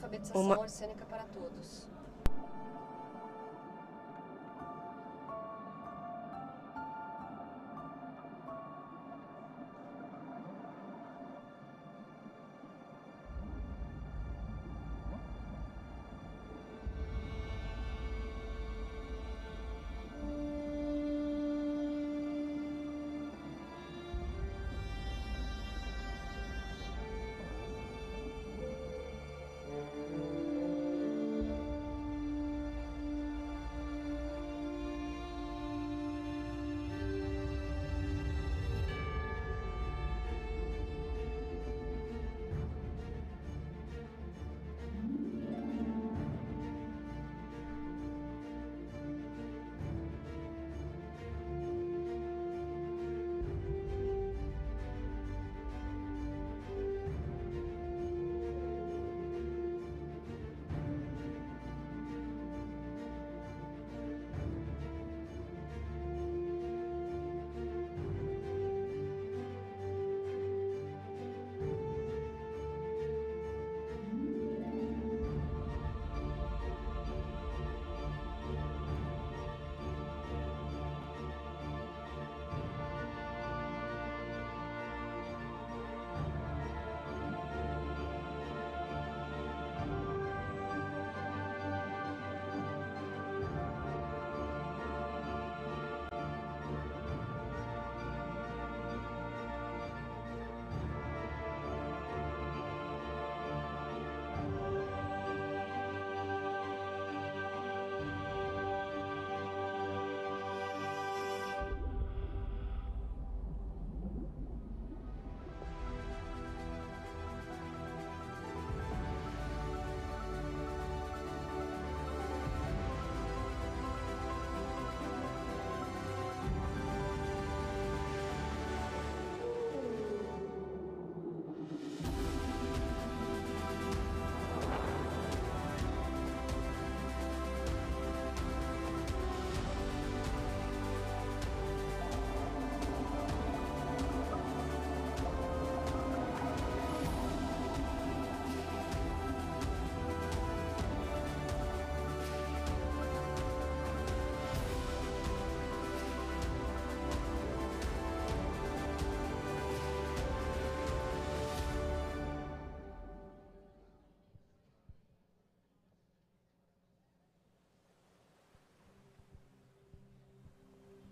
alfabetização oceânica para todos.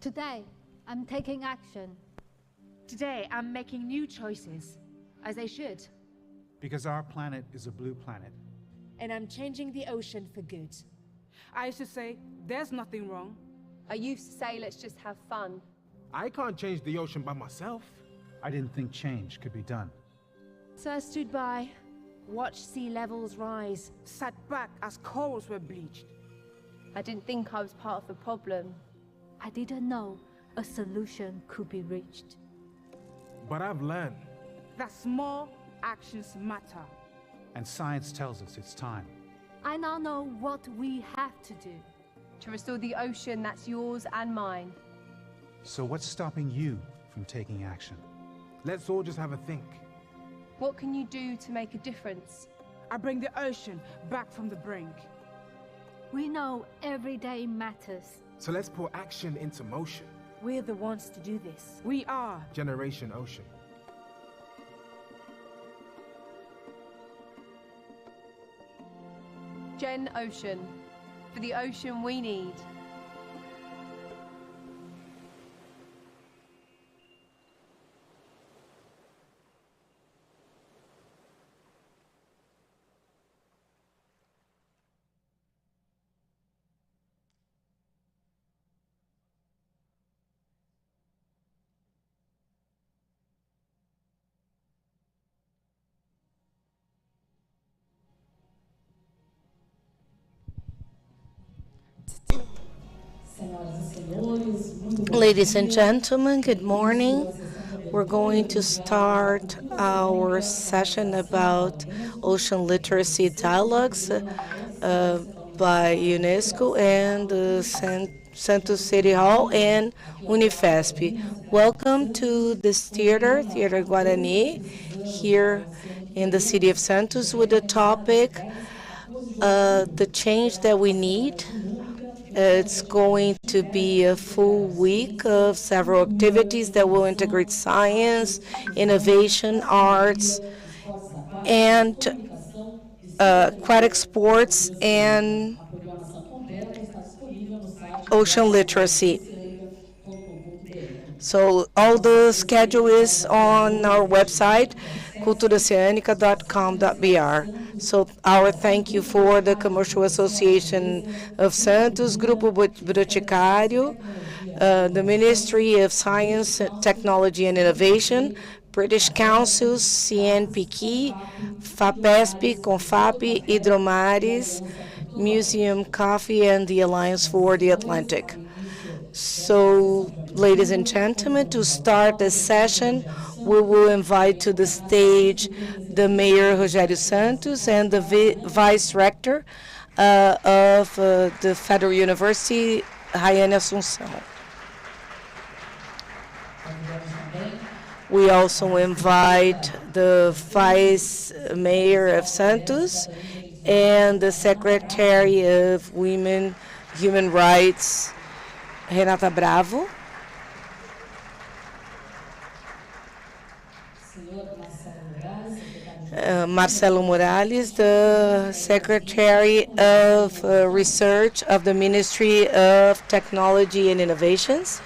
Today, I'm taking action. Today, I'm making new choices, as I should. Because our planet is a blue planet. And I'm changing the ocean for good. I used to say, there's nothing wrong. I used to say, let's just have fun. I can't change the ocean by myself. I didn't think change could be done. So I stood by, watched sea levels rise. Sat back as corals were bleached. I didn't think I was part of the problem. I didn't know a solution could be reached. But I've learned that small actions matter. And science tells us it's time. I now know what we have to do. To restore the ocean that's yours and mine. So what's stopping you from taking action? Let's all just have a think. What can you do to make a difference? I bring the ocean back from the brink. We know every day matters. So let's put action into motion. We're the ones to do this. We are Generation Ocean. Gen Ocean. For the ocean we need. Ladies and gentlemen, good morning. We're going to start our session about ocean literacy dialogues by UNESCO and Santos City Hall and Unifesp. Welcome to this theater, Theater Guarani, here in the city of Santos, with the topic the change that we need. It's going to be a full week of several activities that will integrate science, innovation, arts, and aquatic sports and ocean literacy. So all the schedule is on our website, culturaoceanica.com.br. So our thank you for the Commercial Association of Santos, Grupo Boticário, the Ministry of Science, Technology and Innovation, British Council, CNPq, FAPESP, CONFAP, Hidromares, Museum Coffee, and the Alliance for the Atlantic. So, ladies and gentlemen, to start the session, we will invite to the stage the Mayor Rogério Santos and the Vice Rector of the Federal University, Raiane Assunção. We also invite the Vice Mayor of Santos and the Secretary of Women, Human Rights, Renata Bravo. Marcelo Morales, the Secretary of Research of the Ministry of Technology and Innovations.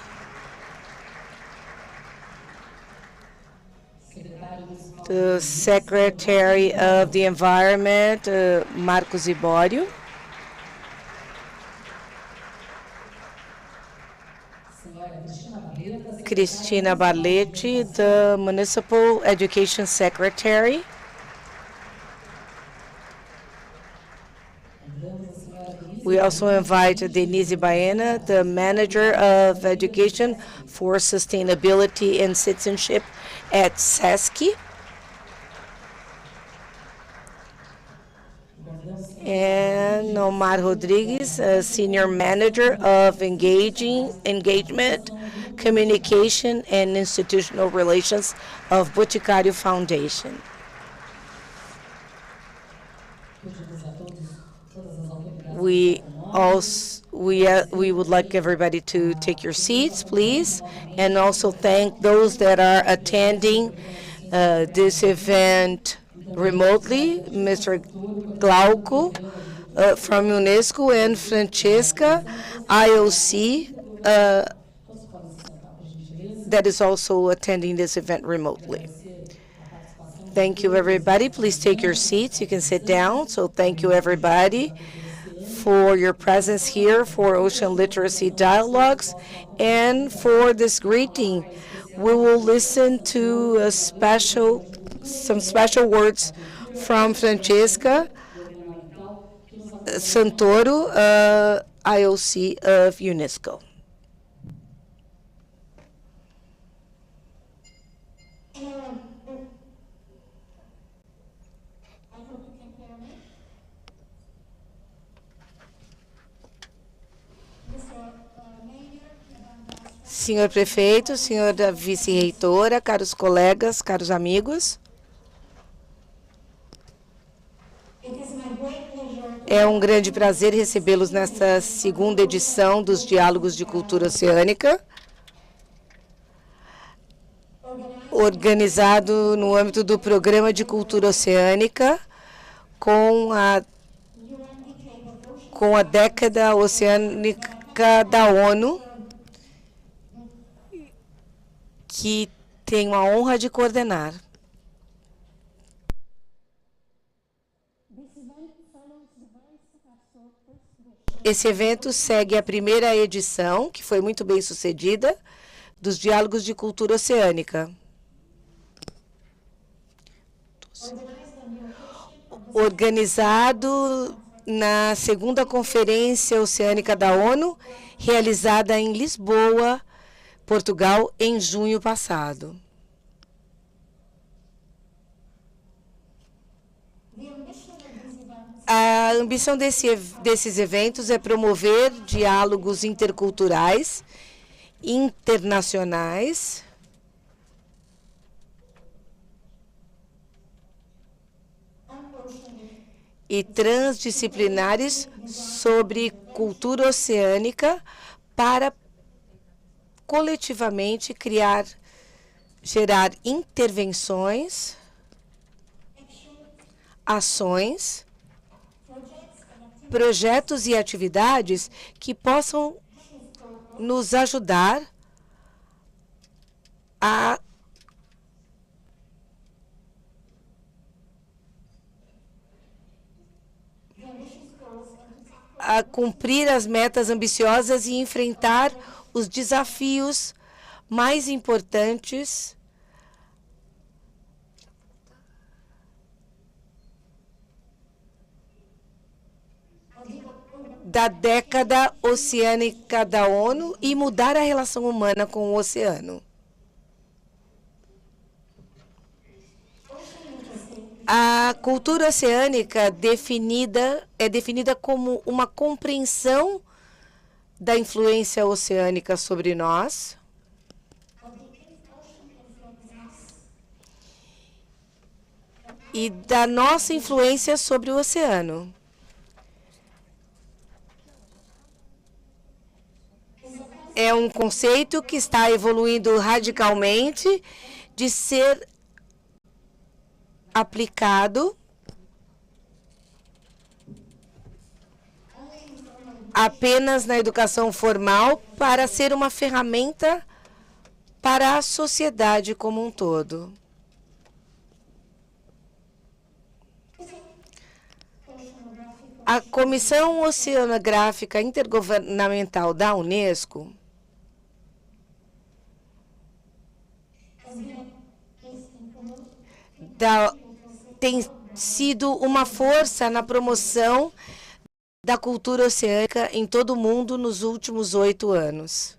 The Secretary of the Environment, Marcos Ibório. Cristina Barletti, the Municipal Education Secretary. We also invite Denise Baena, the Manager of Education for Sustainability and Citizenship at SESC. And Omar Rodrigues, Senior Manager of Engagement, Communication, and Institutional Relations of Boticário Foundation. We would like everybody to take your seats, please, and also thank those that are attending this event remotely, Mr. Glauco from UNESCO and Francesca, IOC, that is also attending this event remotely. Thank you, everybody. Please take your seats. You can sit down. So thank you, everybody, for your presence here for Ocean Literacy Dialogues and for this greeting. We will listen to some special words from Francesca Santoro, IOC of UNESCO. Senhor Prefeito, senhora Vice-Reitora, caros colegas, caros amigos. É um grande prazer recebê-los nesta segunda edição dos Diálogos de Cultura Oceânica, organizado no âmbito do Programa de Cultura Oceânica, com a década oceânica da ONU, que tenho a honra de coordenar. Esse evento segue a primeira edição, que foi muito bem sucedida, dos Diálogos de Cultura Oceânica. Organizado na segunda Conferência Oceânica da ONU, realizada em Lisboa, Portugal, em junho passado. A ambição desses eventos é promover diálogos interculturais, internacionais, e transdisciplinares sobre cultura oceânica para coletivamente gerar intervenções, ações, projetos e atividades que possam nos ajudar a cumprir as metas ambiciosas e enfrentar os desafios mais importantes da década oceânica da ONU e mudar a relação humana com o oceano. A cultura oceânica é definida como uma compreensão da influência oceânica sobre nós e da nossa influência sobre o oceano. É um conceito que está evoluindo radicalmente de ser aplicado apenas na educação formal para ser uma ferramenta para a sociedade como um todo. A Comissão Oceanográfica Intergovernamental da UNESCO tem sido uma força na promoção da cultura oceânica em todo o mundo nos últimos 8 anos.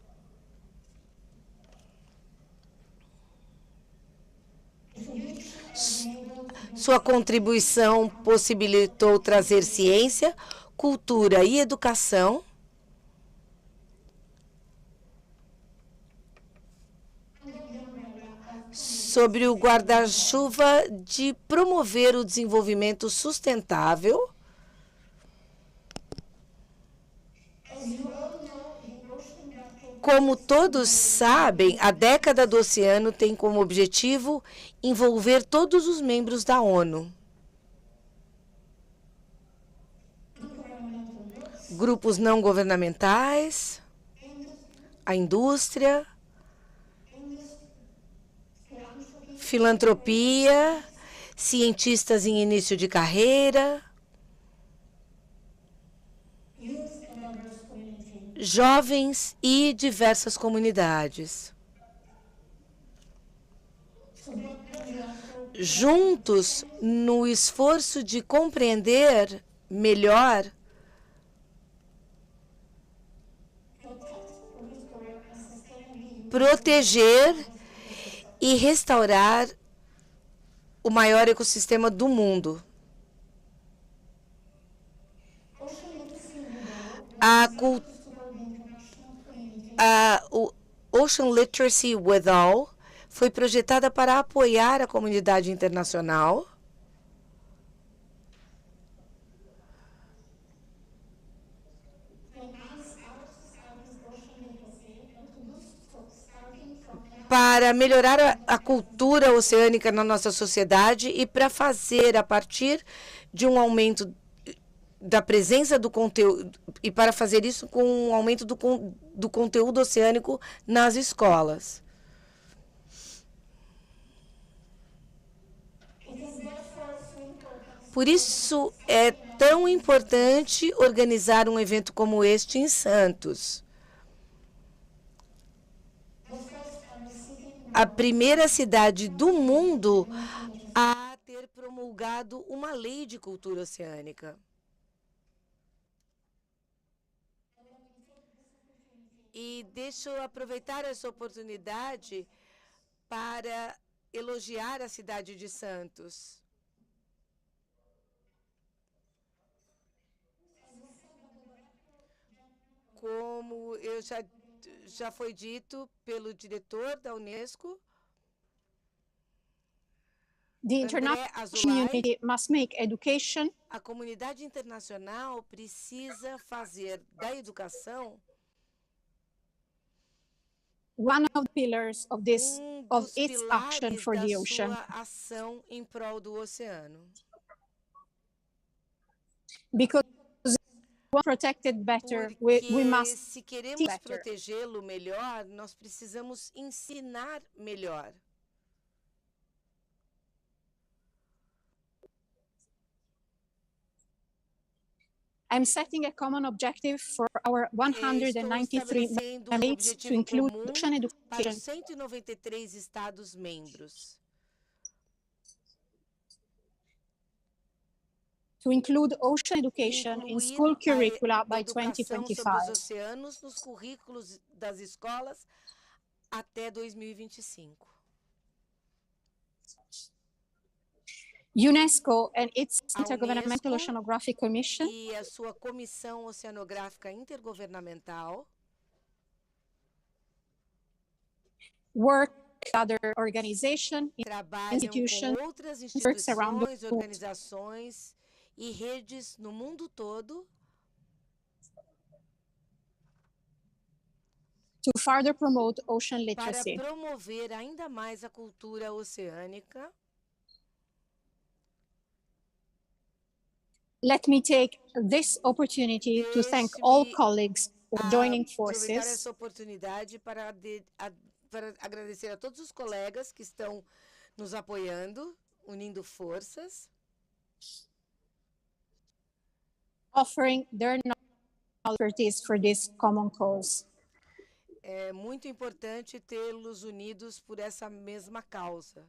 Sua contribuição possibilitou trazer ciência, cultura e educação sobre o guarda-chuva de promover o desenvolvimento sustentável, como todos sabem, a década do oceano tem como objetivo envolver todos os membros da ONU, grupos não governamentais, a indústria, filantropia, cientistas em início de carreira, jovens e diversas comunidades. Juntos, no esforço de compreender melhor proteger e restaurar o maior ecossistema do mundo. O Ocean Literacy with All foi projetada para apoiar a comunidade internacional para melhorar a cultura oceânica na nossa sociedade e para fazer, a partir de um aumento da presença do conteúdo, e para fazer isso com um aumento do conteúdo oceânico nas escolas. Por isso é tão importante organizar um evento como este em Santos. A primeira cidade do mundo a ter promulgado uma lei de cultura oceânica. E deixa eu aproveitar essa oportunidade para elogiar a cidade de Santos. Como já foi dito pelo diretor da UNESCO, The André international Azulay, community must make education a comunidade internacional precisa fazer da educação one of the pillars of dos its action pilares for da the ocean. sua ação em prol do oceano. Because we protected better, we Porque must se queremos better. protegê-lo melhor, nós precisamos ensinar melhor. I'm setting a common objective for our Estou 193 estabelecendo states to objetivo include comum ocean para education os 193 Estados-membros. to include ocean education in school curricula by Educação sobre os 2025. oceanos nos currículos das escolas até 2025. UNESCO and its A Intergovernmental UNESCO Oceanographic Commission e a sua Comissão Oceanográfica Intergovernamental work with other organizations, trabalham institutions, com outras works around the instituições, world organizações e redes no mundo todo to further promote ocean para literacy. promover ainda mais a cultura oceânica. Let me take this opportunity to thank all Deixe-me colleagues for joining aproveitar forces essa oportunidade para agradecer a todos os colegas que estão nos apoiando, unindo forças, offering their expertise for this common cause. É muito importante tê-los unidos por essa mesma causa.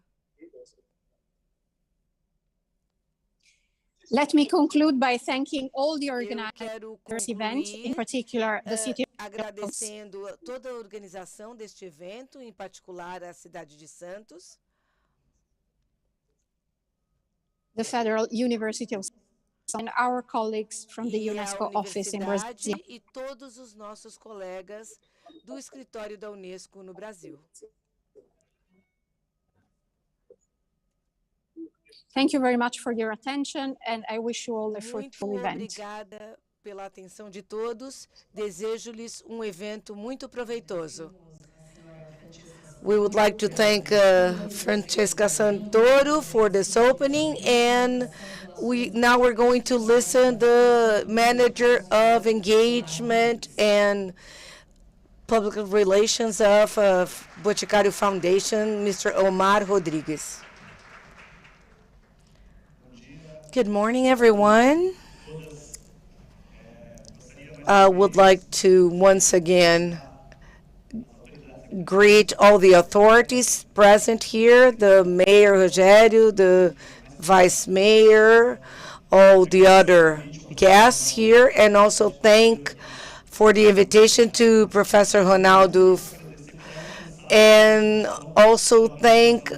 Let me conclude by thanking all the Eu organizers quero of this event, in concluir particular the city of Santos, agradecendo toda a organização deste evento, em particular a cidade de Santos, the Federal University of Santos, and our colleagues from the e a UNESCO office in universidade Brazil. e todos os nossos colegas do escritório da UNESCO no Brasil. Thank you very much for your attention, and I wish you all a Muito fruitful event. obrigada pela atenção de todos. Desejo-lhes um evento muito proveitoso. We would like to thank Francesca Santoro for this opening, and now we're going to listen the manager of engagement and public relations of Boticário Foundation, Mr. Omar Rodrigues. Good morning, everyone. I would like to once again greet all the authorities present here, the Mayor Rogério, the Vice Mayor, all the other guests here, and also thank for the invitation to Professor Ronaldo, and also thank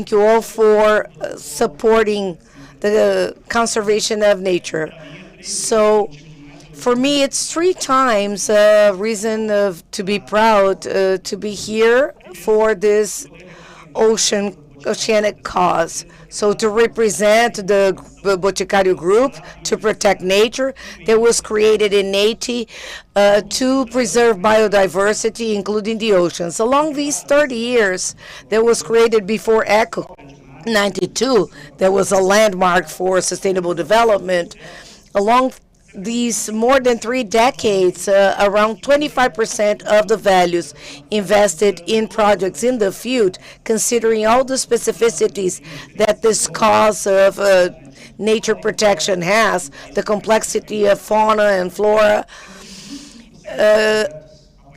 you all for supporting the conservation of nature. So for me, it's 3 times a reason to be proud to be here for this oceanic cause. So to represent the Boticário Group to protect nature that was created in Haiti to preserve biodiversity, including the oceans. Along these 30 years that was created before ECHO 92, that was a landmark for sustainable development. Along these more than 3 decades, around 25% of the values invested in projects in the field, considering all the specificities that this cause of nature protection has, the complexity of fauna and flora,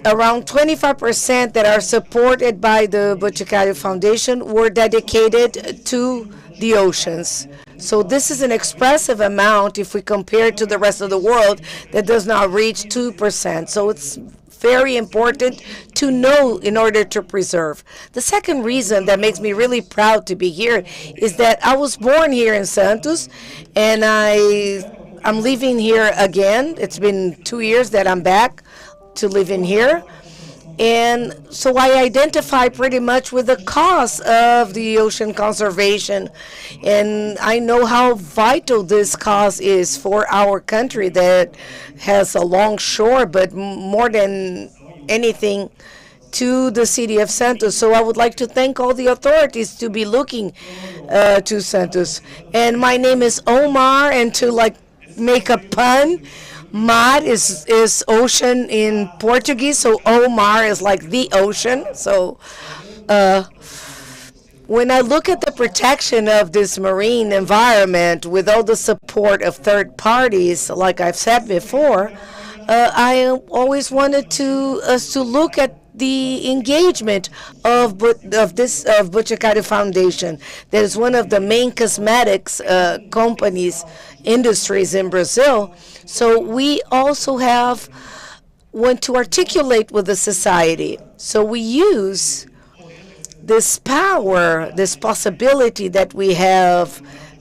around 25% that are supported by the Boticário Foundation were dedicated to the oceans. So this is an expressive amount if we compare it to the rest of the world that does not reach 2%. So it's very important to know in order to preserve. The second reason that makes me really proud to be here is that I was born here in Santos, and I'm living here again. It's been 2 years that I'm back to live in here. And so I identify pretty much with the cause of the ocean conservation. And I know how vital this cause is for our country that has a long shore, but more than anything, to the city of Santos. So I would like to thank all the authorities to be looking to Santos. And my name is Omar, and to like make a pun, mar is ocean in Portuguese, so Omar is like the ocean. So when I look at the protection of this marine environment with all the support of third parties, like I've said before, I always wanted us to look at the engagement of Boticário Foundation. That is one of the main cosmetics companies, industries in Brazil. So we also want to articulate with the society. So we use this power, this possibility that we have,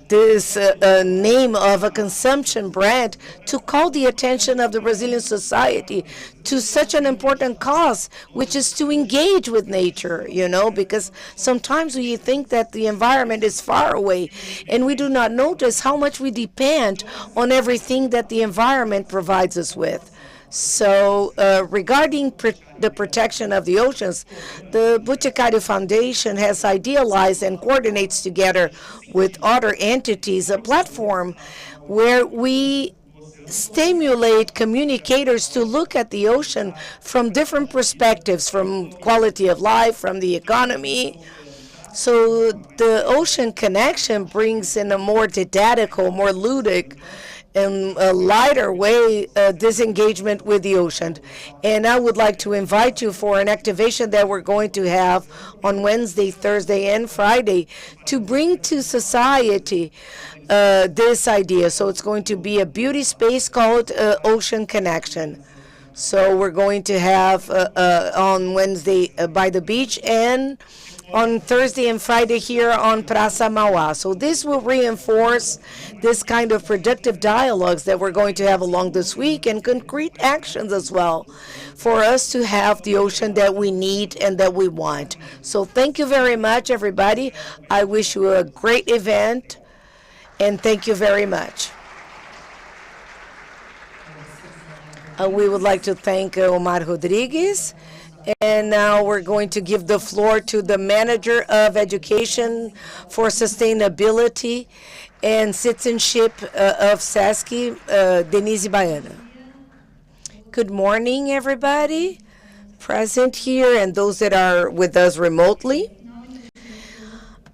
this name of a consumption brand, to call the attention of the Brazilian society to such an important cause, which is to engage with nature, because sometimes we think that the environment is far away and we do not notice how much we depend on everything that the environment provides us with. So regarding the protection of the oceans, the Boticário Foundation has idealized and coordinates together with other entities a platform where we stimulate communicators to look at the ocean from different perspectives, from quality of life, from the economy. So the ocean connection brings in a more didactical, more ludic, in a lighter way, disengagement with the ocean. And I would like to invite you for an activation that we're going to have on Wednesday, Thursday, and Friday to bring to society this idea. So it's going to be a beauty space called Ocean Connection. So we're going to have on Wednesday by the beach, and on Thursday and Friday here on Praça Mauá. So this will reinforce this kind of productive dialogues that we're going to have along this week, and concrete actions as well, for us to have the ocean that we need and that we want. So thank you very much, everybody. I wish you a great event, and thank you very much. We would like to thank Omar Rodrigues. And now we're going to give the floor to the Manager of Education for Sustainability and Citizenship of SASC, Denise Baiana. Good morning, everybody present here and those that are with us remotely.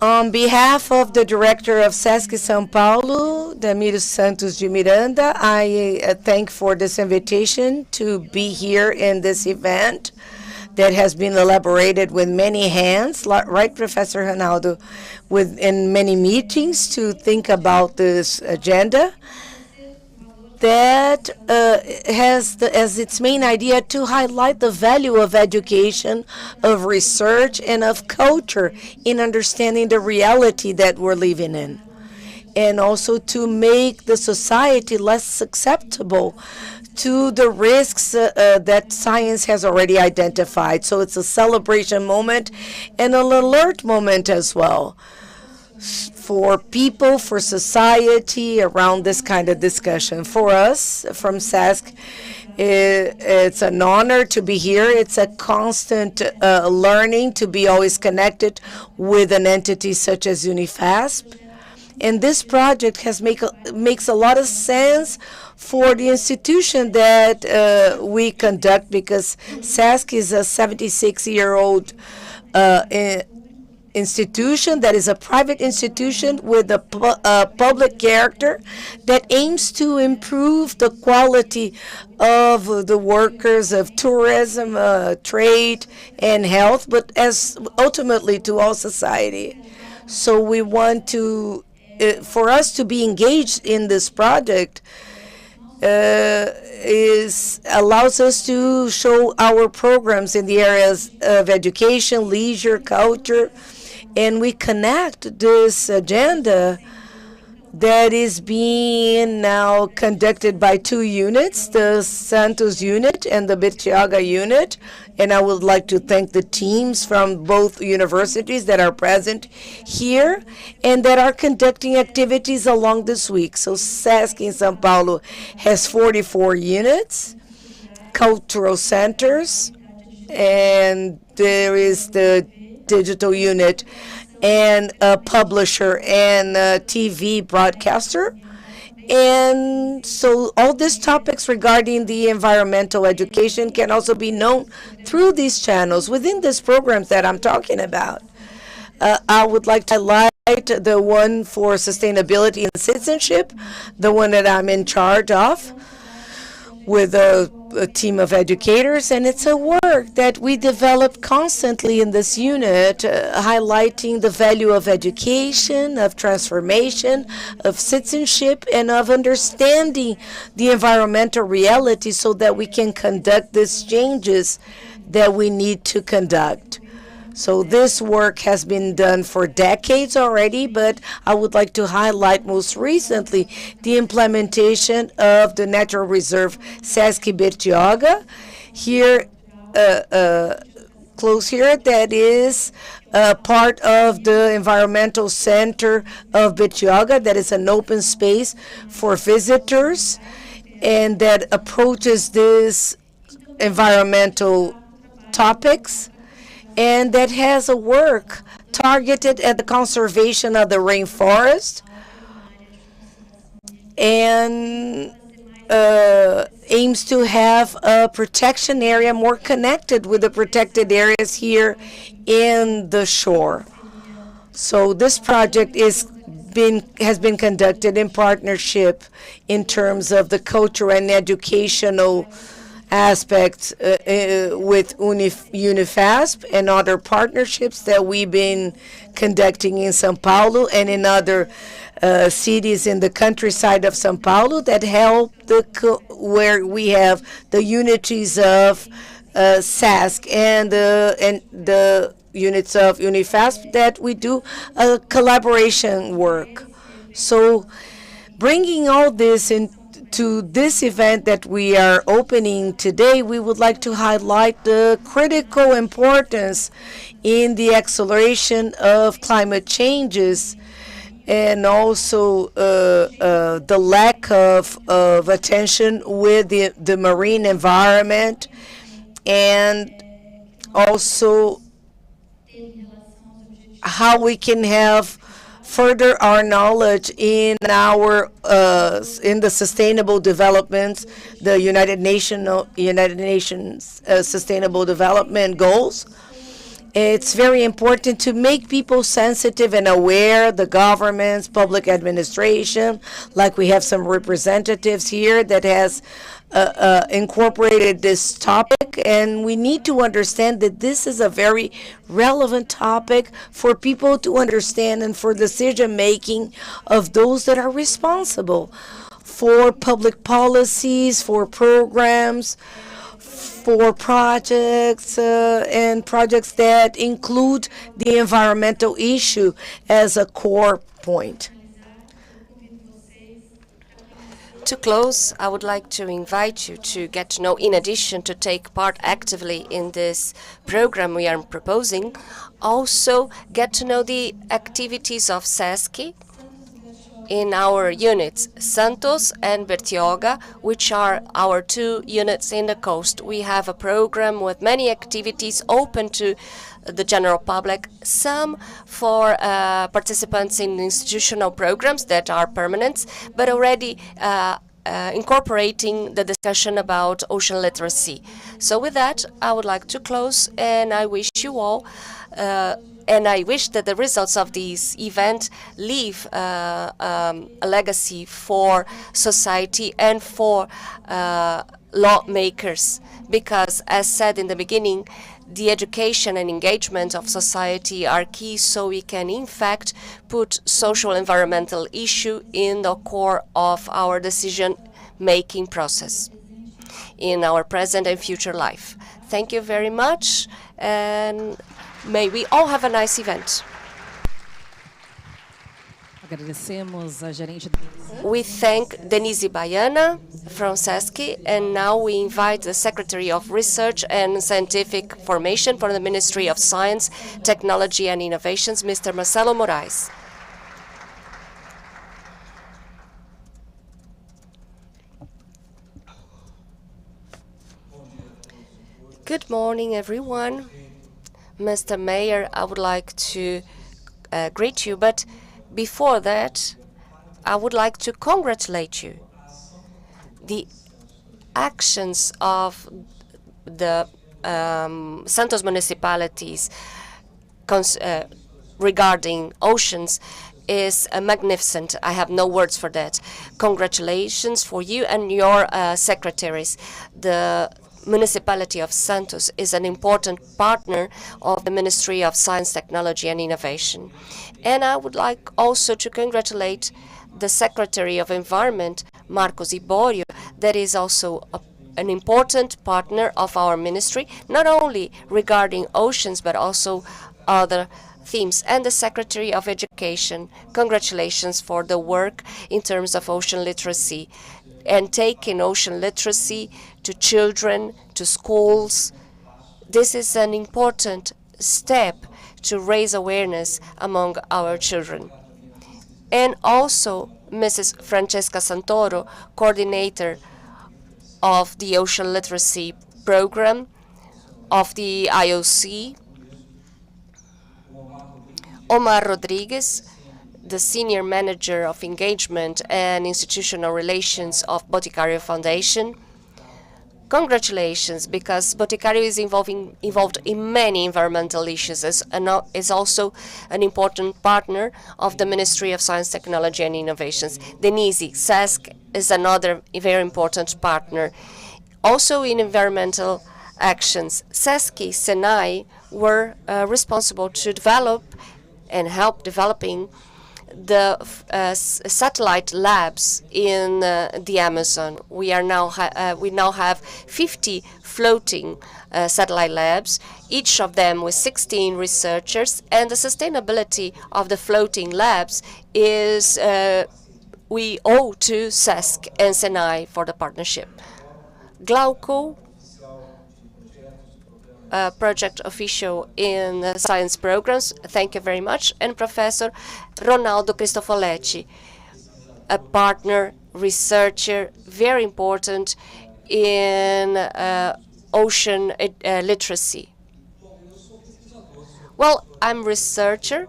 On behalf of the Director of SASC São Paulo, Damiro Santos de Miranda, I thank for this invitation to be here in this event that has been elaborated with many hands, right, Professor Ronaldo, in many meetings to think about this agenda that has as its main idea to highlight the value of education, of research, and of culture in understanding the reality that we're living in, and also to make the society less susceptible to the risks that science has already identified. So it's a celebration moment and an alert moment as well for people, for society around this kind of discussion. For us from SASC, it's an honor to be here. It's a constant learning to be always connected with an entity such as UNIFASP. And this project makes a lot of sense for the institution that we conduct, because SASC is a 76-year-old institution that is a private institution with a public character that aims to improve the quality of the workers of tourism, trade, and health, but as ultimately to all society. So we want to, for us to be engaged in this project, allows us to show our programs in the areas of education, leisure, culture, and we connect this agenda that is being now conducted by two units, the Santos unit and the Bertioga unit. And I would like to thank the teams from both universities that are present here and that are conducting activities along this week. So SESC in São Paulo has 44 units, cultural centers, and there is the digital unit and a publisher and a TV broadcaster. And so all these topics regarding the environmental education can also be known through these channels within these programs that I'm talking about. I would like to highlight the one for sustainability and citizenship, the one that I'm in charge of with a team of educators, and it's a work that we develop constantly in this unit, highlighting the value of education, of transformation, of citizenship, and of understanding the environmental reality so that we can conduct these changes that we need to conduct. So this work has been done for decades already, but I would like to highlight most recently the implementation of the natural reserve Sesc Bertioga here, close here, that is part of the environmental center of Bertioga, that is an open space for visitors and that approaches these environmental topics, and that has a work targeted at the conservation of the rainforest and aims to have a protection area more connected with the protected areas here in the shore. So this project has been conducted in partnership in terms of the cultural and educational aspects with Unifasp and other partnerships that we've been conducting in São Paulo and in other cities in the countryside of São Paulo that help where we have the unities of SASC and the units of Unifasp that we do a collaboration work. So bringing all this into this event that we are opening today, we would like to highlight the critical importance in the acceleration of climate changes and also the lack of attention with the marine environment, and also how we can have further our knowledge in our in the sustainable developments, the United Nations Sustainable Development Goals. It's very important to make people sensitive and aware, the governments, public administration, like we have some representatives here that has incorporated this topic, and we need to understand that this is a very relevant topic for people to understand and for decision making of those that are responsible for public policies, for programs, for projects and projects that include the environmental issue as a core point. To close, I would like to invite you to get to know, in addition to take part actively in this program we are proposing, also get to know the activities of SESC in our units, Santos and Bertioga, which are our two units in the coast. We have a program with many activities open to the general public, some for participants in institutional programs that are permanent, but already incorporating the discussion about ocean literacy. So with that, I would like to close, and I wish you all and I wish that the results of this event leave a legacy for society and for lawmakers, because, as said in the beginning, the education and engagement of society are key, so we can in fact put social environmental issue in the core of our decision-making process in our present and future life. Thank you very much, and may we all have a nice event. We thank Denise Baiana, Francesca, and now we invite the Secretary of Research and Scientific Formation for the Ministry of Science, Technology and Innovations, Mr. Marcelo Moraes. Good morning, everyone. Mr. Mayor, I would like to greet you, but before that, I would like to congratulate you. The actions of the Santos municipalities regarding oceans is magnificent. I have no words for that. Congratulations for you and your secretaries. The municipality of Santos is an important partner of the Ministry of Science, Technology and Innovation. And I would like also to congratulate the Secretary of Environment, Marcos Iborio, that is also an important partner of our ministry, not only regarding oceans, but also other themes. And the Secretary of Education, congratulations for the work in terms of ocean literacy and taking ocean literacy to children, to schools. This is an important step to raise awareness among our children. And also Mrs. Francesca Santoro, coordinator of the Ocean Literacy Program of the IOC. Omar Rodriguez, the Senior Manager of Engagement and Institutional Relations of Boticario Foundation. Congratulations, because Boticario is involved in many environmental issues and is also an important partner of the Ministry of Science, Technology and Innovations. Denise, SESC is another very important partner. Also in environmental actions, SESC, SENAI were responsible to develop and help developing the satellite labs in the Amazon. We now have 50 floating satellite labs, each of them with 16 researchers, and the sustainability of the floating labs is we owe to SESC and SENAI for the partnership. Glauco, project official in science programs, thank you very much, and Professor Ronaldo Cristofoletti, a partner, researcher, very important in ocean literacy. Well, I'm a researcher.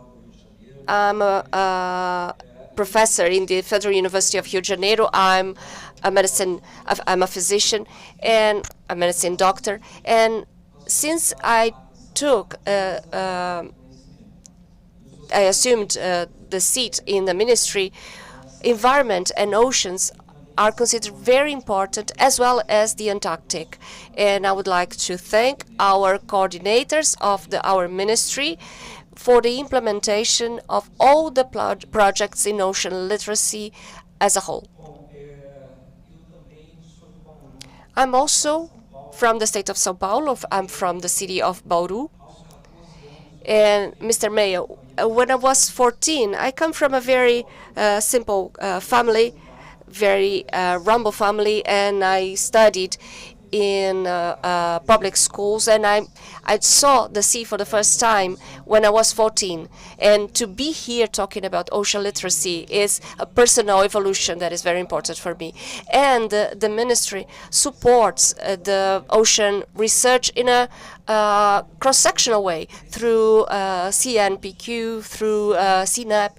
I'm a professor in the Federal University of Rio de Janeiro. I'm a physician and a medicine doctor, and since I assumed the seat in the ministry, environment and oceans are considered very important, as well as the Antarctic. And I would like to thank our coordinators of our ministry for the implementation of all the projects in ocean literacy as a whole. I'm also from the state of São Paulo. I'm from the city of Bauru. And Mr. Mayor, when I was 14, I come from a very simple family, very humble family, and I studied in public schools, and I saw the sea for the first time when I was 14. And to be here talking about ocean literacy is a personal evolution that is very important for me. And the ministry supports the ocean research in a cross-sectional way through CNPq, through CNAP.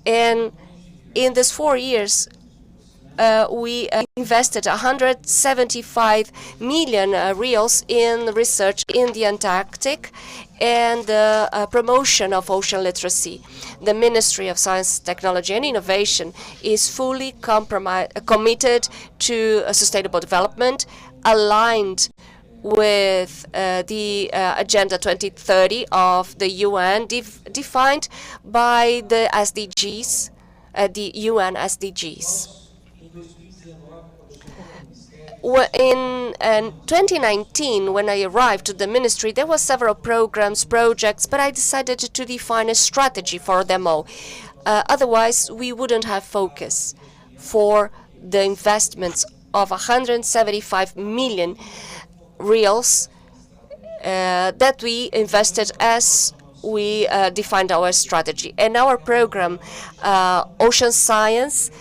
And in these 4 years, we invested 175 million reals in research in the Antarctic and the promotion of ocean literacy. The Ministry of Science, Technology and Innovation is fully committed to sustainable development, aligned with the Agenda 2030 of the UN, defined by the SDGs, the UN SDGs. In 2019, when I arrived to the ministry, there were several programs, projects, but I decided to define a strategy for them all. Otherwise, we wouldn't have focus for the investments of 175 million reals that we invested as we defined our strategy. And our program, Ocean Science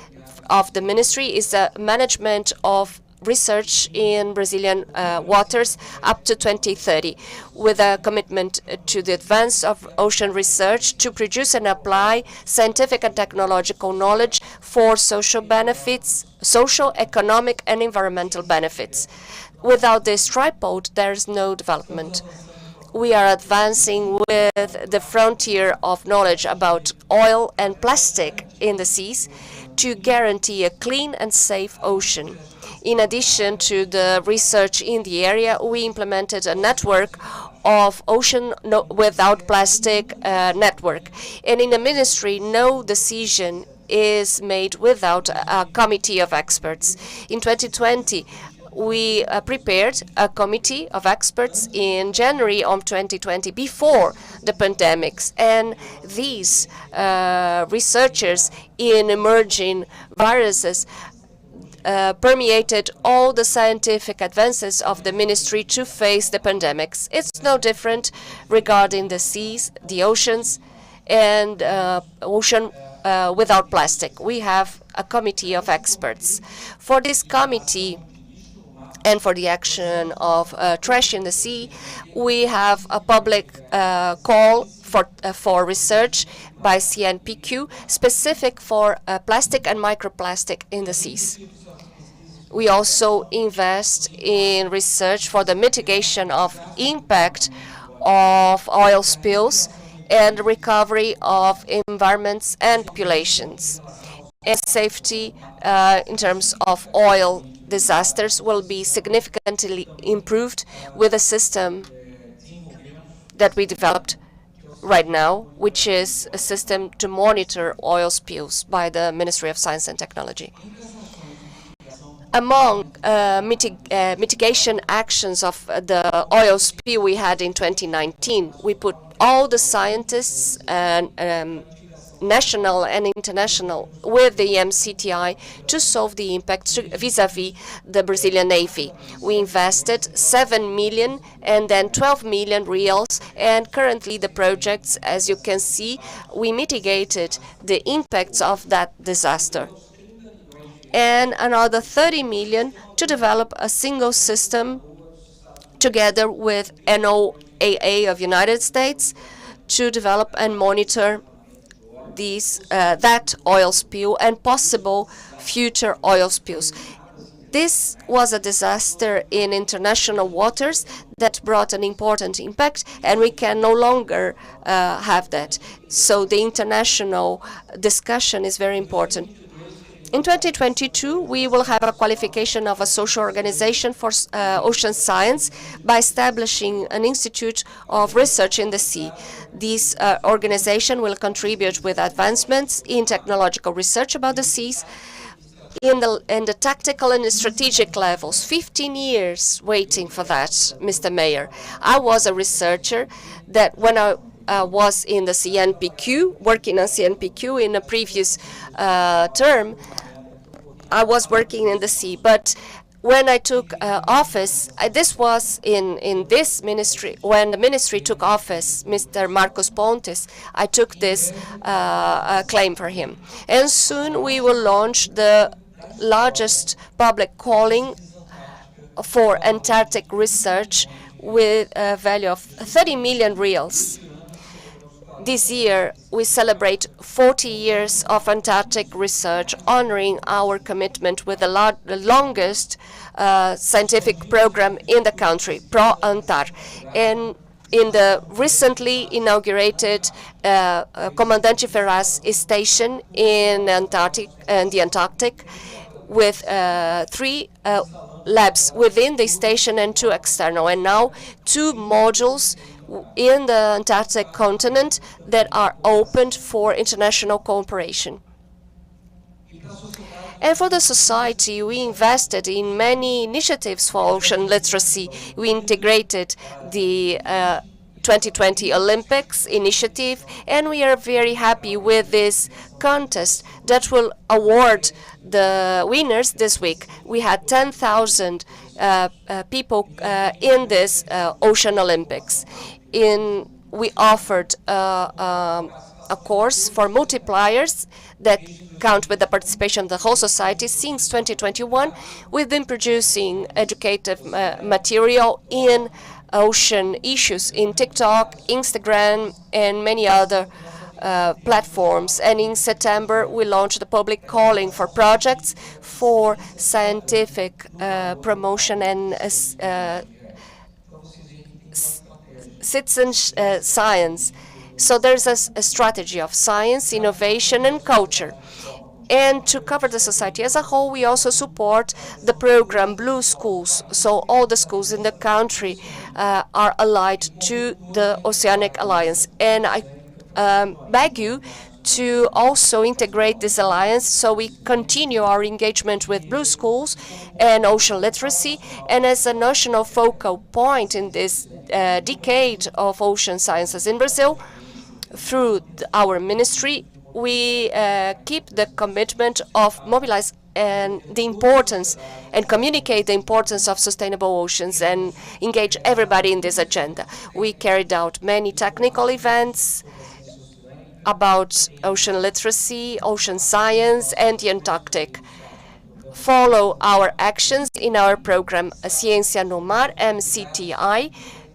of the Ministry, is a management of research in Brazilian waters up to 2030, with a commitment to the advance of ocean research to produce and apply scientific and technological knowledge for social benefits, social, economic, and environmental benefits. Without this tripod, there is no development. We are advancing with the frontier of knowledge about oil and plastic in the seas to guarantee a clean and safe ocean. In addition to the research in the area, we implemented a network of ocean without plastic network. And in the ministry, no decision is made without a committee of experts. In 2020, we prepared a committee of experts in January of 2020, before the pandemics. And these researchers in emerging viruses permeated all the scientific advances of the ministry to face the pandemics. It's no different regarding the seas, the oceans, and ocean without plastic. We have a committee of experts. For this committee and for the action of trash in the sea, we have a public call for research by CNPq, specific for plastic and microplastic in the seas. We also invest in research for the mitigation of impact of oil spills and recovery of environments and populations. And safety in terms of oil disasters will be significantly improved with a system that we developed right now, which is a system to monitor oil spills by the Ministry of Science and Technology. Among mitigation actions of the oil spill we had in 2019, we put all the scientists and national and international with the MCTI to solve the impact vis-à-vis the Brazilian Navy. We invested 7 million and then 12 million reals, and currently the projects, as you can see, we mitigated the impacts of that disaster. And another 30 million to develop a single system together with NOAA of United States to develop and monitor that oil spill and possible future oil spills. This was a disaster in international waters that brought an important impact, and we can no longer have that. So the international discussion is very important. In 2022, we will have a qualification of a social organization for ocean science by establishing an institute of research in the sea. This organization will contribute with advancements in technological research about the seas in the tactical and strategic levels. 15 years waiting for that, Mr. Mayor. I was a researcher that when I was in the CNPq, working on CNPq in a previous term, I was working in the sea. But when I took office, this was in this ministry, when the ministry took office, Mr. Marcos Pontes, I took this claim for him. And soon we will launch the largest public calling for Antarctic research with a value of 30 million reals. This year, we celebrate 40 years of Antarctic research, honoring our commitment with the longest scientific program in the country, Pro-Antar. And in the recently inaugurated Comandante Ferraz station in the Antarctic, with 3 labs within the station and 2 external, and now 2 modules in the Antarctic continent that are opened for international cooperation. And for the society, we invested in many initiatives for ocean literacy. We integrated the 2020 Olympics initiative, and we are very happy with this contest that will award the winners this week. We had 10,000 people in this Ocean Olympics. We offered a course for multipliers that count with the participation of the whole society. Since 2021, we've been producing educative material in ocean issues in TikTok, Instagram, and many other platforms. And in September, we launched a public calling for projects for scientific promotion and citizen science. So there's a strategy of science, innovation, and culture. And to cover the society as a whole, we also support the program Blue Schools. So all the schools in the country are allied to the Oceanic Alliance. And I beg you to also integrate this alliance so we continue our engagement with Blue Schools and ocean literacy. And as a national focal point in this decade of ocean sciences in Brazil, through our ministry, we keep the commitment of mobilize and the importance and communicate the importance of sustainable oceans and engage everybody in this agenda. We carried out many technical events about ocean literacy, ocean science, and the Antarctic. Follow our actions in our program Ciência no Mar, MCTI,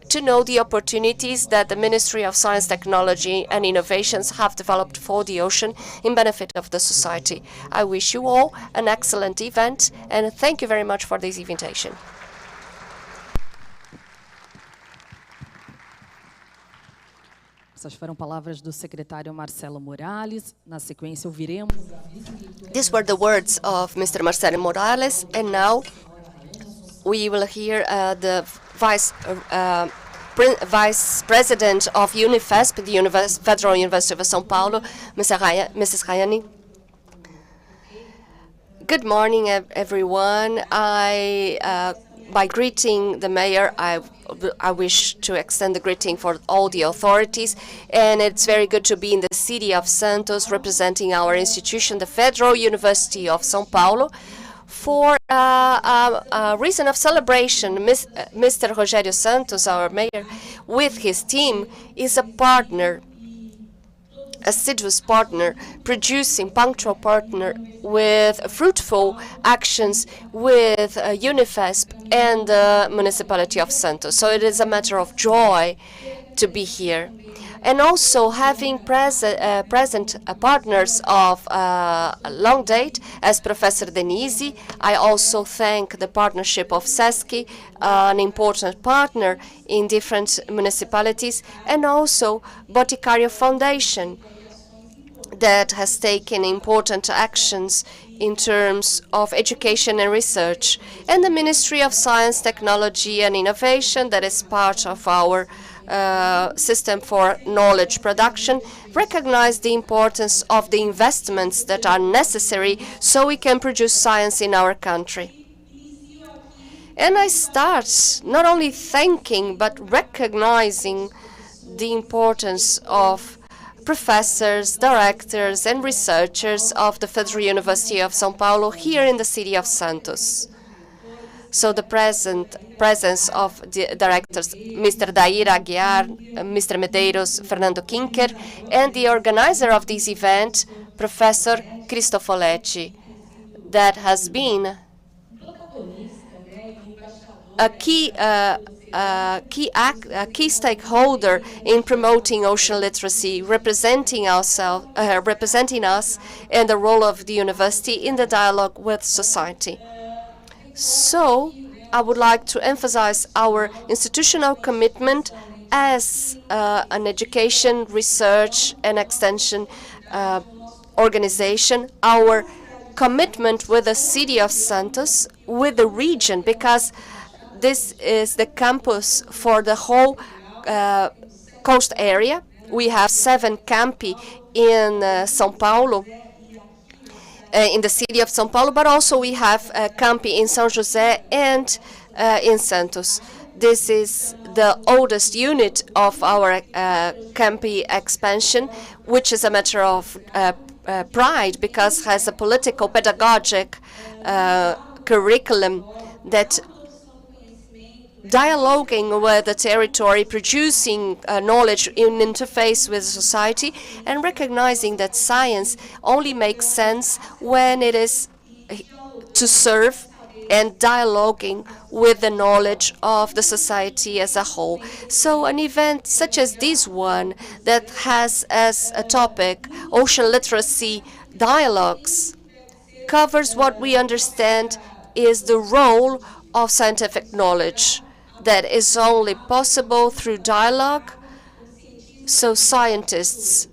to know the opportunities that the Ministry of Science, Technology and Innovations have developed for the ocean in benefit of the society. I wish you all an excellent event, and thank you very much for this invitation. Essas foram palavras do secretário Marcelo Morales. Na sequência, ouviremos. These were the words of Mr. Marcelo Morales, and now we will hear the Vice President of UNIFESP, the Federal University of São Paulo, Mrs. Rayane. Good morning, everyone. By greeting the mayor, I wish to extend the greeting for all the authorities, and it's very good to be in the city of Santos representing our institution, the Federal University of São Paulo, for a reason of celebration. Mr. Rogério Santos, our mayor, with his team, is a partner, assiduous partner, producing punctual partner with fruitful actions with UNIFESP and the municipality of Santos. So it is a matter of joy to be here. And also having present partners of a long date, as Professor Denise. I also thank the partnership of SESC, an important partner in different municipalities, and also Boticário Foundation, that has taken important actions in terms of education and research, and the Ministry of Science, Technology and Innovation, that is part of our system for knowledge production, recognize the importance of the investments that are necessary so we can produce science in our country. And I start not only thanking but recognizing the importance of professors, directors, and researchers of the Federal University of São Paulo here in the city of Santos. So the presence of the directors, Mr. Dair Aguiar, Mr. Medeiros, Fernando Kinker, and the organizer of this event, Professor Cristofoletti, that has been a key stakeholder in promoting ocean literacy, representing us and the role of the university in the dialogue with society. So I would like to emphasize our institutional commitment as an education, research, and extension organization, our commitment with the city of Santos, with the region, because this is the campus for the whole coast area. We have 7 campi in São Paulo, in the city of São Paulo, but also we have campi in São José and in Santos. This is the oldest unit of our Campi expansion, which is a matter of pride because it has a political pedagogic curriculum that dialoguing with the territory, producing knowledge in interface with society, and recognizing that science only makes sense when it is to serve and dialoguing with the knowledge of the society as a whole. So an event such as this one that has as a topic ocean literacy dialogues covers what we understand is the role of scientific knowledge that is only possible through dialogue. So scientists,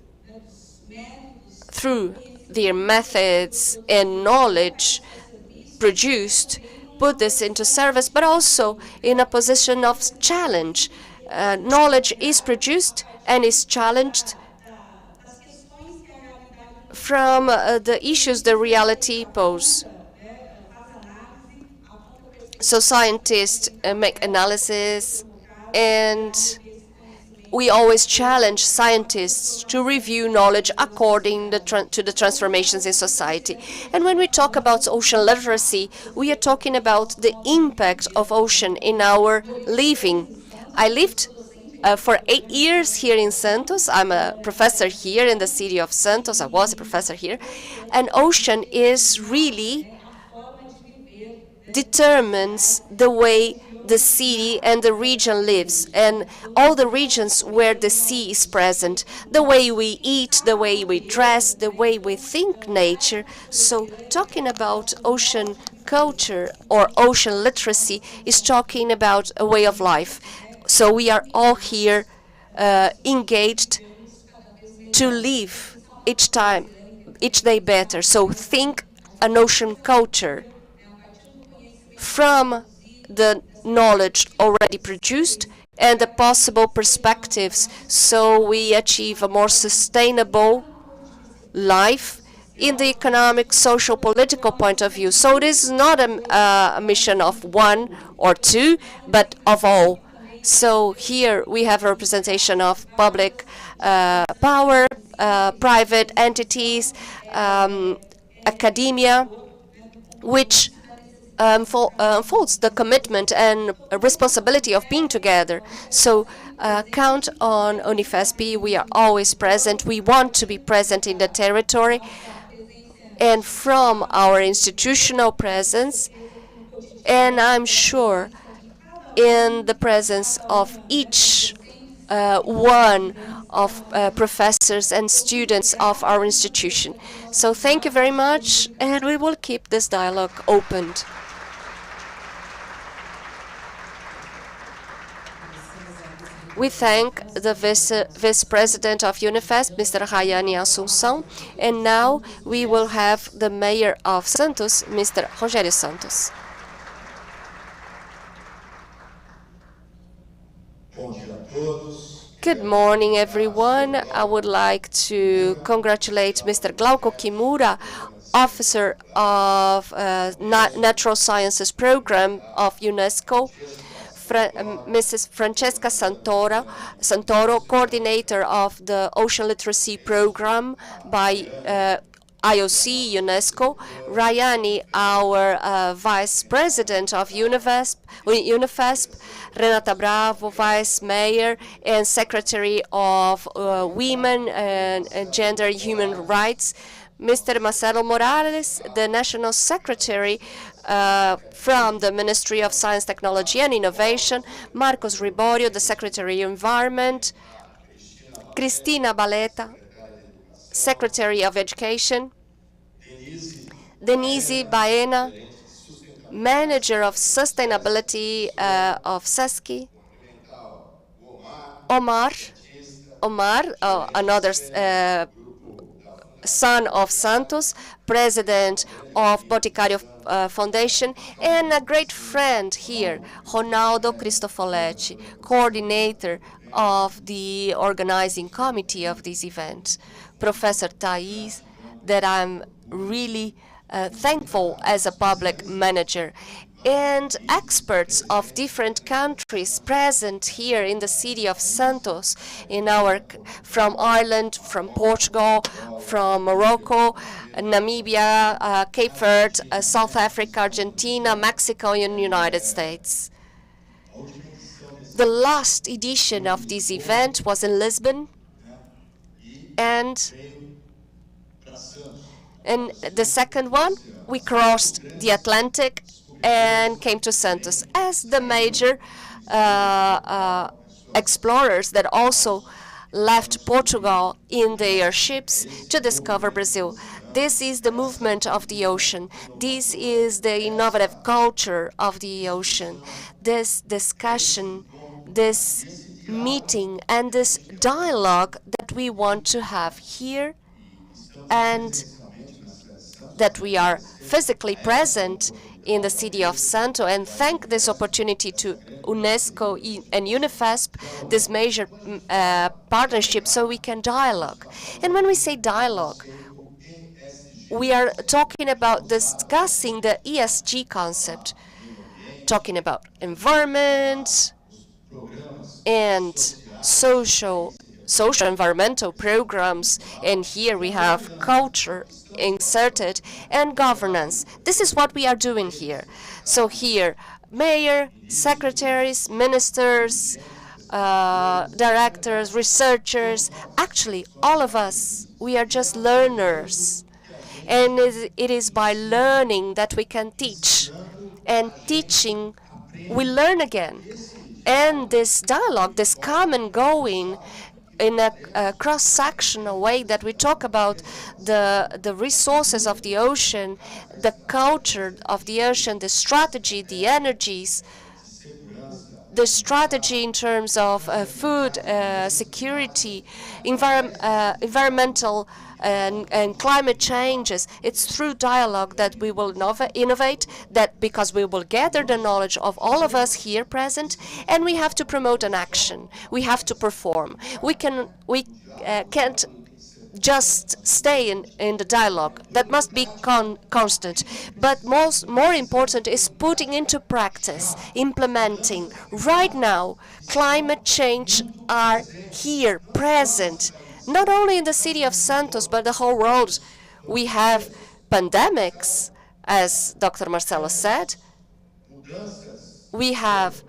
through their methods and knowledge produced, put this into service, but also in a position of challenge. Knowledge is produced and is challenged from the issues the reality pose. So scientists make analysis, and we always challenge scientists to review knowledge according to the transformations in society. And when we talk about ocean literacy, we are talking about the impact of ocean in our living. I lived for 8 years here in Santos. I'm a professor here in the city of Santos. I was a professor here. And ocean is really determines the way the city and the region lives, and all the regions where the sea is present, the way we eat, the way we dress, the way we think nature. So talking about ocean culture or ocean literacy is talking about a way of life. So we are all here engaged to live each day better. So think an ocean culture from the knowledge already produced and the possible perspectives, so we achieve a more sustainable life in the economic, social, political point of view. So this is not a mission of one or two, but of all. So here we have a representation of public power, private entities, academia, which unfolds the commitment and responsibility of being together. So count on Unifesp. We are always present. We want to be present in the territory. And from our institutional presence, and I'm sure in the presence of each one of professors and students of our institution. So thank you very much, and we will keep this dialogue opened. We thank the Vice President of Unifesp, Mr. Rayane Assunção, and now we will have the Mayor of Santos, Mr. Rogério Santos. Good morning, everyone. I would like to congratulate Mr. Glauco Kimura, Officer of Natural Sciences Program of UNESCO, Mrs. Francesca Santoro, Coordinator of the Ocean Literacy Program by IOC, UNESCO, Rayane, our Vice President of Unifesp, Renata Bravo, Vice Mayor and Secretary of Women and Gender and Human Rights, Mr. Marcelo Morales, the National Secretary from the Ministry of Science, Technology and Innovation, Marcos Riborio, the Secretary of Environment, Cristina Baleta, Secretary of Education, Denise Baena, Manager of Sustainability of SESC, Omar, another son of Santos, President of Boticário Foundation, and a great friend here, Ronaldo Cristofoletti, Coordinator of the organizing committee of this event, Professor Thais, that I'm really thankful as a public manager, and experts of different countries present here in the city of Santos, from Ireland, from Portugal, from Morocco, Namibia, Cape Verde, South Africa, Argentina, Mexico, and United States. The last edition of this event was in Lisbon, and the second one, we crossed the Atlantic and came to Santos as the major explorers that also left Portugal in their ships to discover Brazil. This is the movement of the ocean. This is the innovative culture of the ocean. This discussion, this meeting, and this dialogue that we want to have here, and that we are physically present in the city of Santo, and thank this opportunity to UNESCO and UNIFESP, this major partnership, so we can dialogue. And when we say dialogue, we are talking about discussing the ESG concept, talking about environment and social environmental programs, and here we have culture inserted and governance. This is what we are doing here. So here, mayor, secretaries, ministers, directors, researchers, actually all of us, we are just learners. And it is by learning that we can teach. And teaching, we learn again. And this dialogue, this common going, in a cross-sectional way that we talk about the resources of the ocean, the culture of the ocean, the strategy, the energies, the strategy in terms of food security, environmental and climate changes. It's through dialogue that we will innovate, that because we will gather the knowledge of all of us here present, and we have to promote an action. We have to perform. We can't just stay in the dialogue. That must be constant. But more important is putting into practice, implementing. Right now, climate change are here, present. Not only in the city of Santos, but the whole world. We have pandemics, as Dr. Marcelo said. We have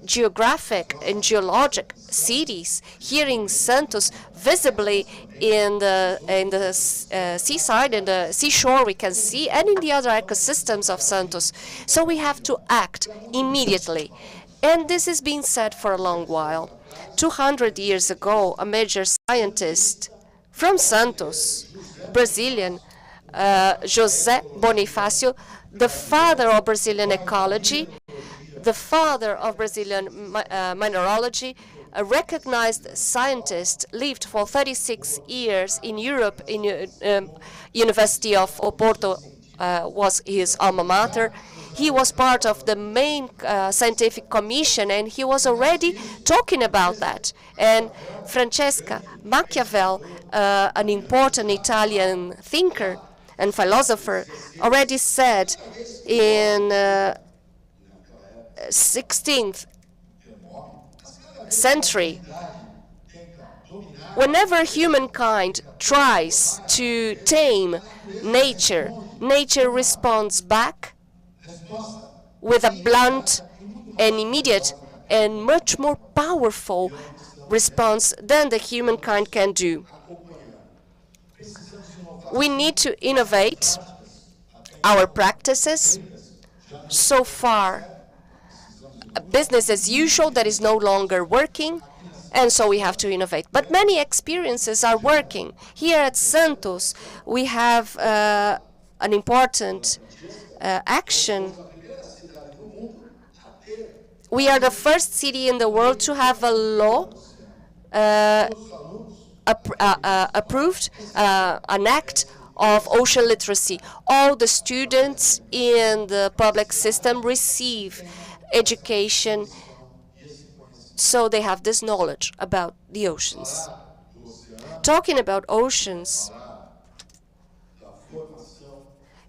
geographic and geologic cities here in Santos, visibly in the seaside, in the seashore we can see, and in the other ecosystems of Santos. So we have to act immediately. And this has been said for a long while. 200 years ago, a major scientist from Santos, Brazilian, José Bonifácio, the father of Brazilian ecology, the father of Brazilian mineralogy, a recognized scientist, lived for 36 years in Europe, in University of Oporto was his alma mater. He was part of the main scientific commission, and he was already talking about that. And Francesca Machiavelli, an important Italian thinker and philosopher, already said in 16th century, whenever humankind tries to tame nature, nature responds back with a blunt and immediate and much more powerful response than the humankind can do. We need to innovate our practices. So far, business as usual that is no longer working, and so we have to innovate. But many experiences are working. Here at Santos, we have an important action. We are the first city in the world to have a law approved, an act of ocean literacy. All the students in the public system receive education, so they have this knowledge about the oceans. Talking about oceans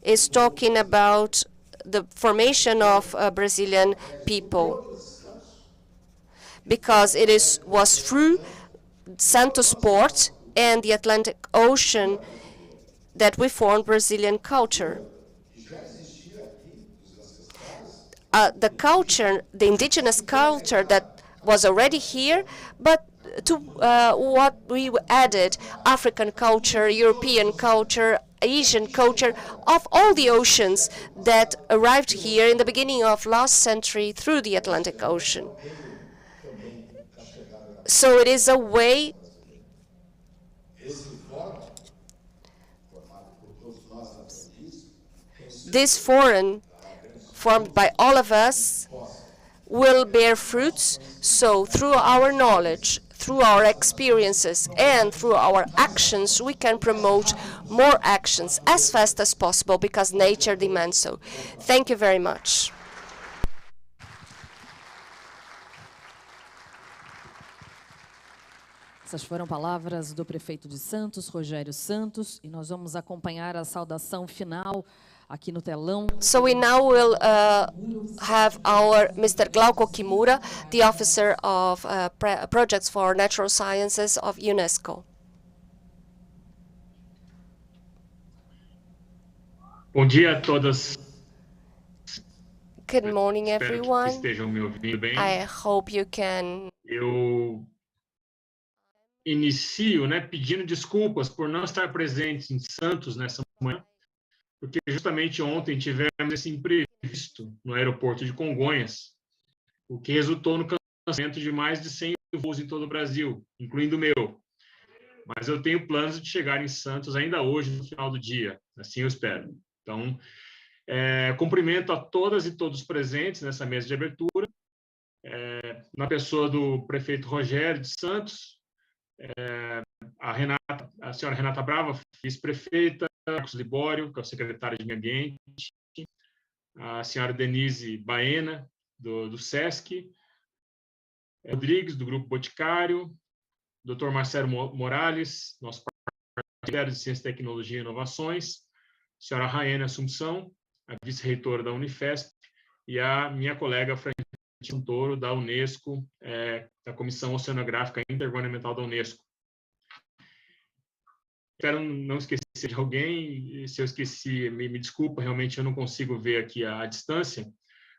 is talking about the formation of Brazilian people, because it was through Santos port and the Atlantic Ocean that we formed Brazilian culture. The indigenous culture that was already here, but to what we added, African culture, European culture, Asian culture, of all the oceans that arrived here in the beginning of last century through the Atlantic Ocean. So it is a way this forum, formed by all of us, will bear fruits. So through our knowledge, through our experiences, and through our actions, we can promote more actions as fast as possible, because nature demands so. Thank you very much. Essas foram palavras do prefeito de Santos, Rogério Santos, e nós vamos acompanhar a saudação final aqui no telão. So we now will have our Mr. Glauco Kimura, the officer of projects for natural sciences of UNESCO. Bom dia a todas. Good morning, Espero everyone. que estejam me ouvindo bem. I hope you can. Eu inicio, pedindo desculpas por não estar presente em Santos nessa manhã, porque justamente ontem tivemos esse imprevisto no aeroporto de Congonhas, o que resultou no cancelamento de mais de 100 voos em todo o Brasil, incluindo o meu. Mas eu tenho planos de chegar em Santos ainda hoje, no final do dia, assim eu espero. Então, cumprimento a todas e todos presentes nessa mesa de abertura, na pessoa do prefeito Rogério de Santos, a senhora Renata Brava, vice-prefeita, Marcos Libório, que é o secretário de Meio Ambiente, a senhora Denise Baena, do SESC, Rodrigues, do Grupo Boticário, Dr. Marcelo Morales, nosso parceiro de Ciência, Tecnologia e Inovações, a senhora Raiane Assumpção, a vice-reitora da Unifesp, e a minha colega Francesca Santoro, da UNESCO, da Comissão Oceanográfica Intergovernamental da UNESCO. Espero não esquecer de alguém. Se eu esqueci, me desculpa, realmente eu não consigo ver aqui à distância,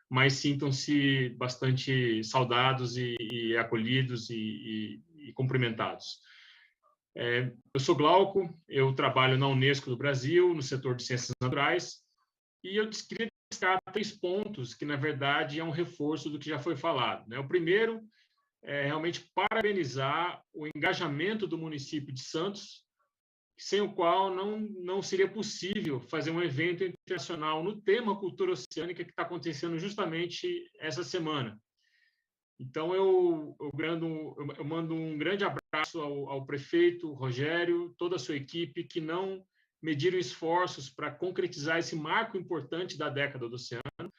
mas sintam-se bastante saudados e acolhidos e cumprimentados. Eu sou Glauco, eu trabalho na UNESCO do Brasil, no setor de Ciências Naturais, e eu queria destacar 3 pontos que, na verdade, é um reforço do que já foi falado. O primeiro é realmente parabenizar o engajamento do município de Santos, sem o qual não seria possível fazer um evento internacional no tema cultura oceânica que está acontecendo justamente essa semana. Então, eu mando um grande abraço ao prefeito Rogério, toda a sua equipe, que não mediram esforços para concretizar esse marco importante da década do oceano.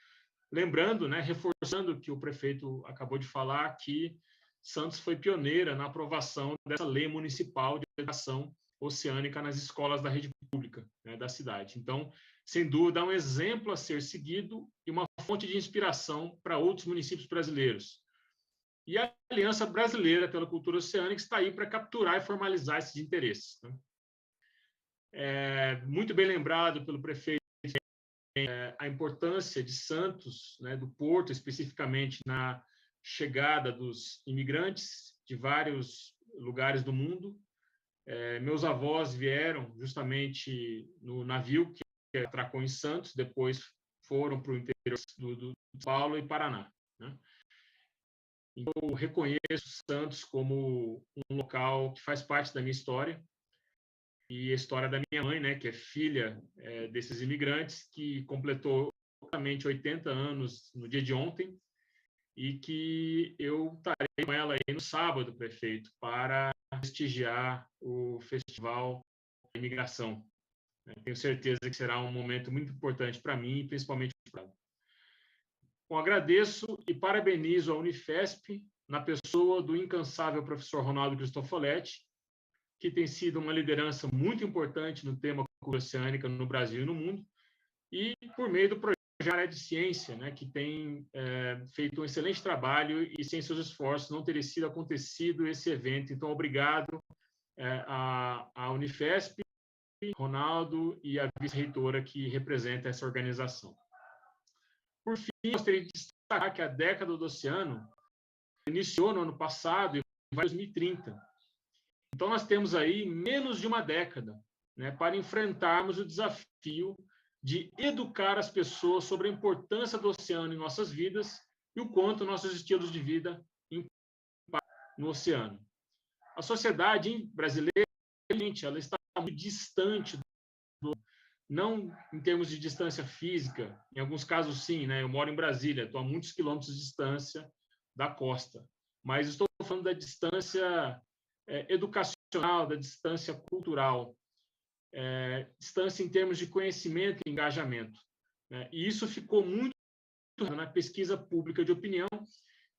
Lembrando, reforçando o que o prefeito acabou de falar, que Santos foi pioneira na aprovação dessa lei municipal de educação oceânica nas escolas da rede pública da cidade. Então, sem dúvida, é um exemplo a ser seguido e uma fonte de inspiração para outros municípios brasileiros. E a Aliança Brasileira pela Cultura Oceânica está aí para capturar e formalizar esses interesses. Muito bem lembrado pelo prefeito a importância de Santos, do porto, especificamente na chegada dos imigrantes de vários lugares do mundo. Meus avós vieram justamente no navio que atracou em Santos, depois foram para o interior do São Paulo e Paraná. Eu reconheço Santos como um local que faz parte da minha história e a história da minha mãe, que é filha desses imigrantes, que completou exatamente 80 anos no dia de ontem, e que eu estarei com ela aí no sábado, prefeito, para prestigiar o Festival da Imigração. Tenho certeza que será um momento muito importante para mim, principalmente para ela. Bom, agradeço e parabenizo a Unifesp, na pessoa do incansável professor Ronaldo Cristofoletti, que tem sido uma liderança muito importante no tema cultura oceânica no Brasil e no mundo, e por meio do projeto a área de ciência, né, que tem feito um excelente trabalho e sem seus esforços não teria acontecido esse evento. Então, obrigado à Unifesp, Ronaldo e a vice-reitora que representa essa organização. Por fim, gostaria de destacar que a década do oceano iniciou no ano passado e vai em 2030. Então, nós temos aí menos de uma década, né, para enfrentarmos o desafio de educar as pessoas sobre a importância do oceano em nossas vidas e o quanto nossos estilos de vida impactam no oceano. A sociedade brasileira, ela está muito distante não em termos de distância física, em alguns casos sim, né? Eu moro em Brasília, estou a muitos quilômetros de distância da costa, mas estou falando da distância educacional, da distância cultural, distância em termos de conhecimento e engajamento, né? E isso ficou muito na pesquisa pública de opinião,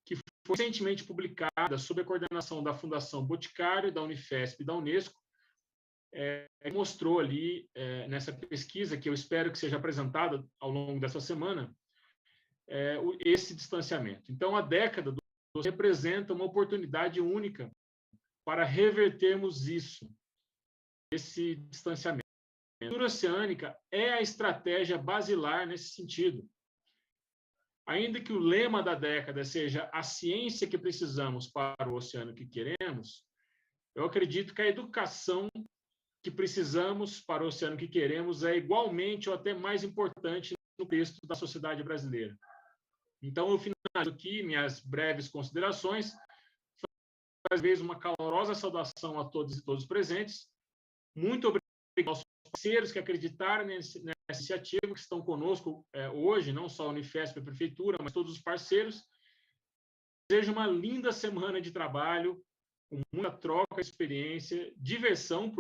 que foi recentemente publicada sob a coordenação da Fundação Boticário, da Unifesp e da UNESCO, mostrou ali, nessa pesquisa, que eu espero que seja apresentada ao longo dessa semana, esse distanciamento. Então, a década do oceano representa uma oportunidade única para revertermos esse distanciamento. A cultura oceânica é a estratégia basilar nesse sentido. Ainda que o lema da década seja a ciência que precisamos para o oceano que queremos, eu acredito que a educação que precisamos para o oceano que queremos é igualmente ou até mais importante no contexto da sociedade brasileira. Então, eu finalizo aqui minhas breves considerações, mais uma vez uma calorosa saudação a todos e todos presentes. Muito obrigado aos parceiros que acreditaram nessa iniciativa, que estão conosco hoje, não só a Unifesp, a Prefeitura, mas todos os parceiros. Desejo uma linda semana de trabalho, com muita troca, experiência, diversão,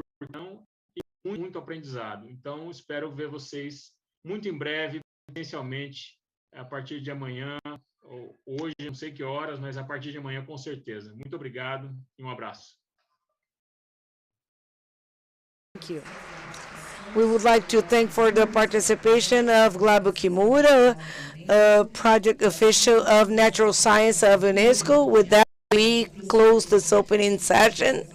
e muito aprendizado. Então, espero ver vocês muito em breve, essencialmente, a partir de amanhã, ou hoje, não sei que horas, mas a partir de amanhã, com certeza. Muito obrigado e um abraço. Thank you. We would like to thank for the participation of Glabo Kimura, project official of Natural Science of UNESCO. With that, we close this opening session.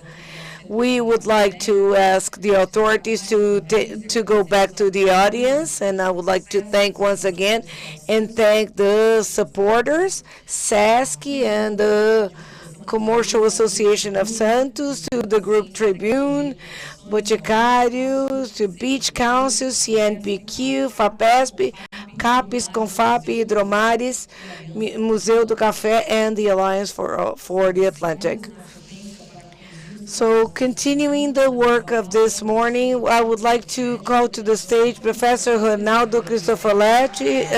We would like to ask the authorities to go back to the audience, and I would like to thank once again and thank the supporters, SASC and the Commercial Association of Santos, to the Group Tribune, Boticário, to Beach Council, CNPq, FAPESP, CAPES, CONFAP, Hidromares, Museu do Café, and the Alliance for the Atlantic. So, continuing the work of this morning, I would like to call to the stage Professor Ronaldo Cristofoletti,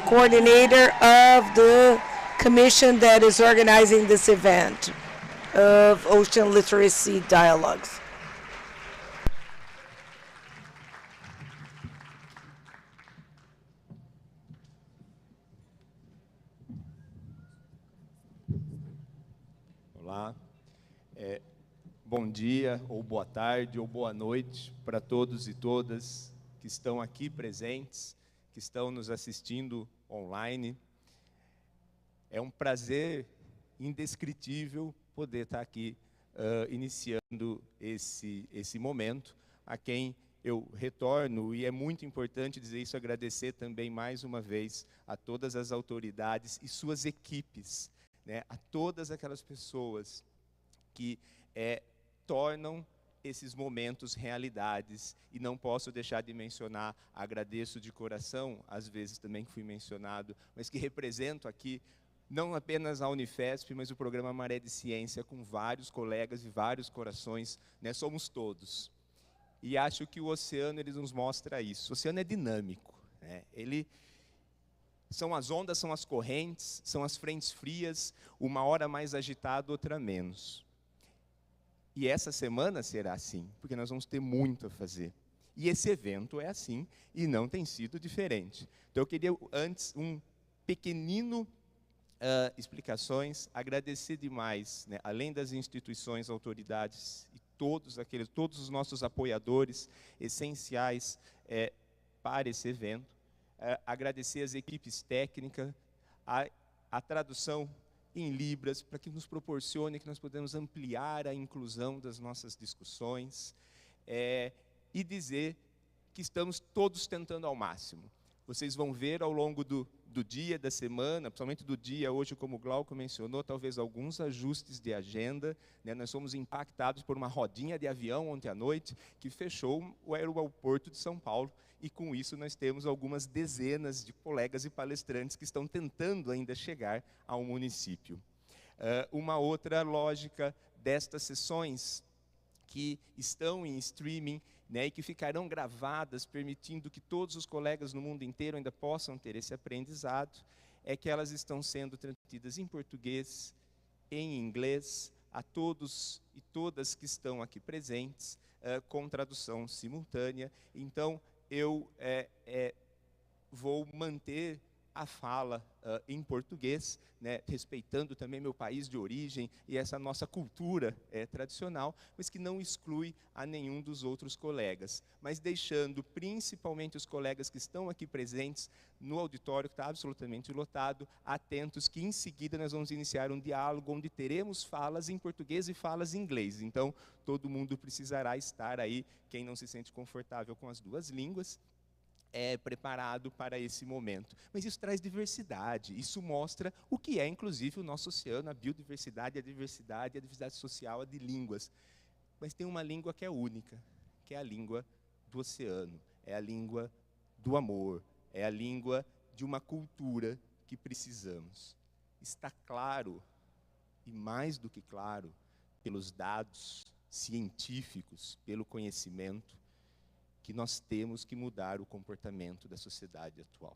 coordinator of the commission that is organizing this event of Ocean Literacy Dialogues. Olá. Bom dia, ou boa tarde, ou boa noite para todos e todas que estão aqui presentes, que estão nos assistindo online. É um prazer indescritível poder estar aqui iniciando esse momento, a quem eu retorno, e é muito importante dizer isso, agradecer também mais uma vez a todas as autoridades e suas equipes, né, a todas aquelas pessoas que tornam esses momentos realidades, e não posso deixar de mencionar, agradeço de coração, às vezes também que fui mencionado, mas que represento aqui não apenas a Unifesp, mas o programa Maré de Ciência, com vários colegas e vários corações, né, somos todos. E acho que o oceano, ele nos mostra isso. O oceano é dinâmico, né? São as ondas, são as correntes, são as frentes frias, uma hora mais agitado, outra menos. E essa semana será assim, porque nós vamos ter muito a fazer. E esse evento é assim, e não tem sido diferente. Então, eu queria, antes, pequenino explicações, agradecer demais, né, além das instituições, autoridades, e todos os nossos apoiadores essenciais para esse evento. agradecer as equipes técnicas, a tradução em Libras, para que nos proporcione que nós podemos ampliar a inclusão das nossas discussões, e dizer que estamos todos tentando ao máximo. Vocês vão ver ao longo do dia, da semana, principalmente do dia, hoje, como o Glauco mencionou, talvez alguns ajustes de agenda, né? Nós fomos impactados por uma rodinha de avião ontem à noite, que fechou o aeroporto de São Paulo, e com isso nós temos algumas dezenas de colegas e palestrantes que estão tentando ainda chegar ao município. Uma outra lógica destas sessões que estão em streaming, né, e que ficarão gravadas, permitindo que todos os colegas no mundo inteiro ainda possam ter esse aprendizado, é que elas estão sendo transmitidas em português, em inglês, a todos e todas que estão aqui presentes, com tradução simultânea. Então, eu vou manter a fala em português, né, respeitando também meu país de origem e essa nossa cultura tradicional, mas que não exclui a nenhum dos outros colegas, mas deixando principalmente os colegas que estão aqui presentes no auditório, que está absolutamente lotado, atentos, que em seguida nós vamos iniciar um diálogo onde teremos falas em português e falas em inglês. Então, todo mundo precisará estar aí, quem não se sente confortável com as duas línguas, preparado para esse momento. Mas isso traz diversidade, isso mostra o que é, inclusive, o nosso oceano, a biodiversidade, a diversidade social, a de línguas. Mas tem uma língua que é única, que é a língua do oceano, é a língua do amor, é a língua de uma cultura que precisamos. Está claro, e mais do que claro, pelos dados científicos, pelo conhecimento, que nós temos que mudar o comportamento da sociedade atual.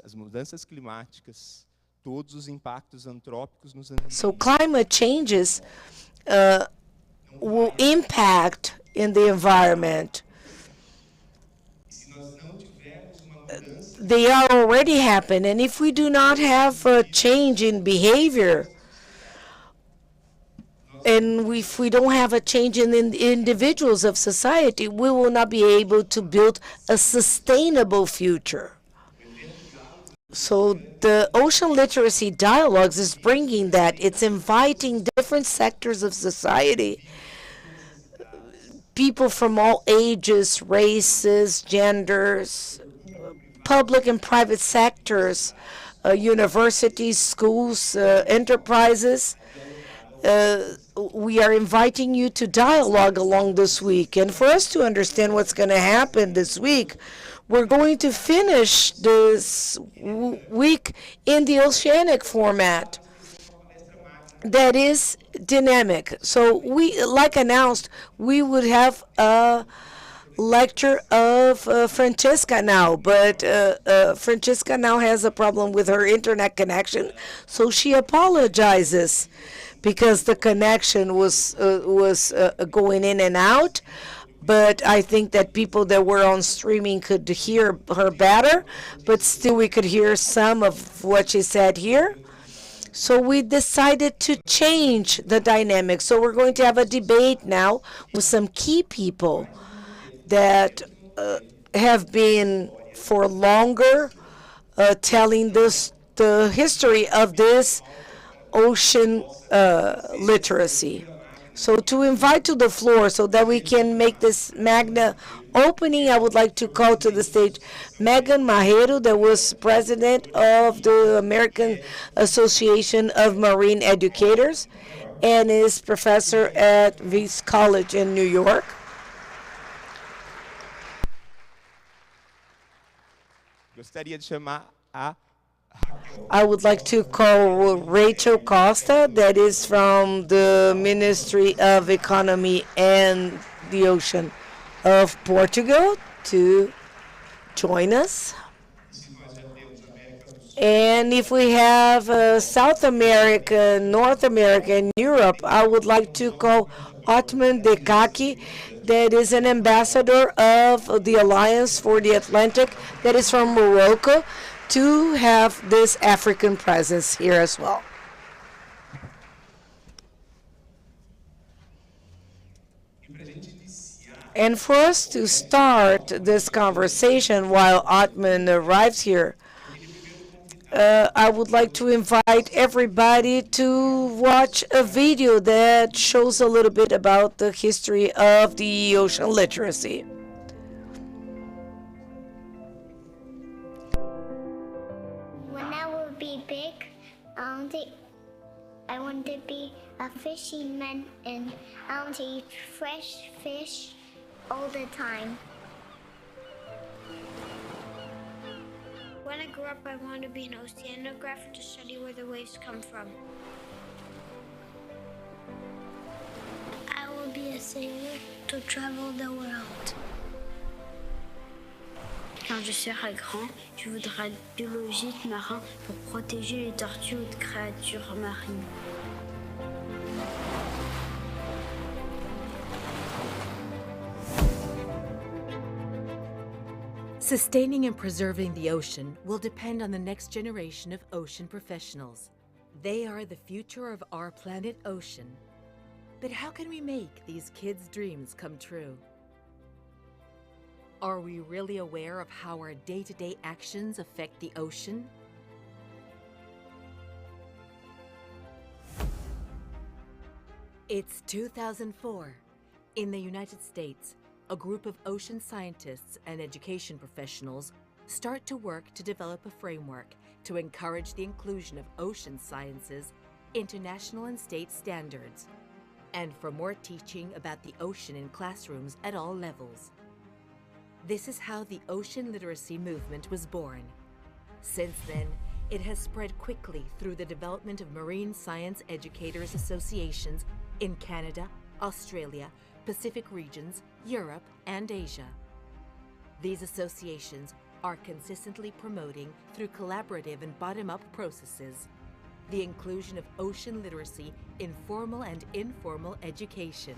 As mudanças climáticas, todos os impactos antrópicos nos ambientes. So climate changes will impact in the environment. They are already happening, and if we do not have a change in behavior, and if we don't have a change in the individuals of society, we will not be able to build a sustainable future. So the Ocean Literacy Dialogues is bringing that. It's inviting different sectors of society, people from all ages, races, genders, public and private sectors, universities, schools, enterprises. We are inviting you to dialogue along this week. And for us to understand what's going to happen this week, we're going to finish this week in the oceanic format that is dynamic. So we, like announced, we would have a lecture of Francesca now, but Francesca now has a problem with her internet connection, so she apologizes because the connection was going in and out. But I think that people that were on streaming could hear her better, but still we could hear some of what she said here. So we decided to change the dynamic. So we're going to have a debate now with some key people that have been for longer telling the history of this ocean literacy. So to invite to the floor so that we can make this magna opening, I would like to call to the stage Megan Maheiro, that was president of the American Association of Marine Educators and is professor at Weiss College in New York. Gostaria de chamar a I would like to call Rachel Costa, that is from the Ministry of Economy and the Ocean of Portugal, to join us. And if we have South America, North America, and Europe, I would like to call Otman Dekaki, that is an ambassador of the Alliance for the Atlantic, that is from Morocco, to have this African presence here as well. And for us to start this conversation while Atman arrives here, I would like to invite everybody to watch a video that shows a little bit about the history of the ocean literacy. When I will be big, I want to be a fisherman, and I want to eat fresh fish all the time. When I grow up, I want to be an oceanographer to study where the waves come from. I will be a sailor to travel the world. Quand je serai grand, je voudrais être biologiste marin pour protéger les tortues ou autres créatures marines. Sustaining and preserving the ocean will depend on the next generation of ocean professionals. They are the future of our planet ocean. But how can we make these kids' dreams come true? Are we really aware of how our day-to-day actions affect the ocean? It's 2004. In the United States, a group of ocean scientists and education professionals start to work to develop a framework to encourage the inclusion of ocean sciences into national and state standards, and for more teaching about the ocean in classrooms at all levels. This is how the ocean literacy movement was born. Since then, it has spread quickly through the development of marine science educators associations in Canada, Australia, Pacific regions, Europe, and Asia. These associations are consistently promoting, through collaborative and bottom-up processes, the inclusion of ocean literacy in formal and informal education.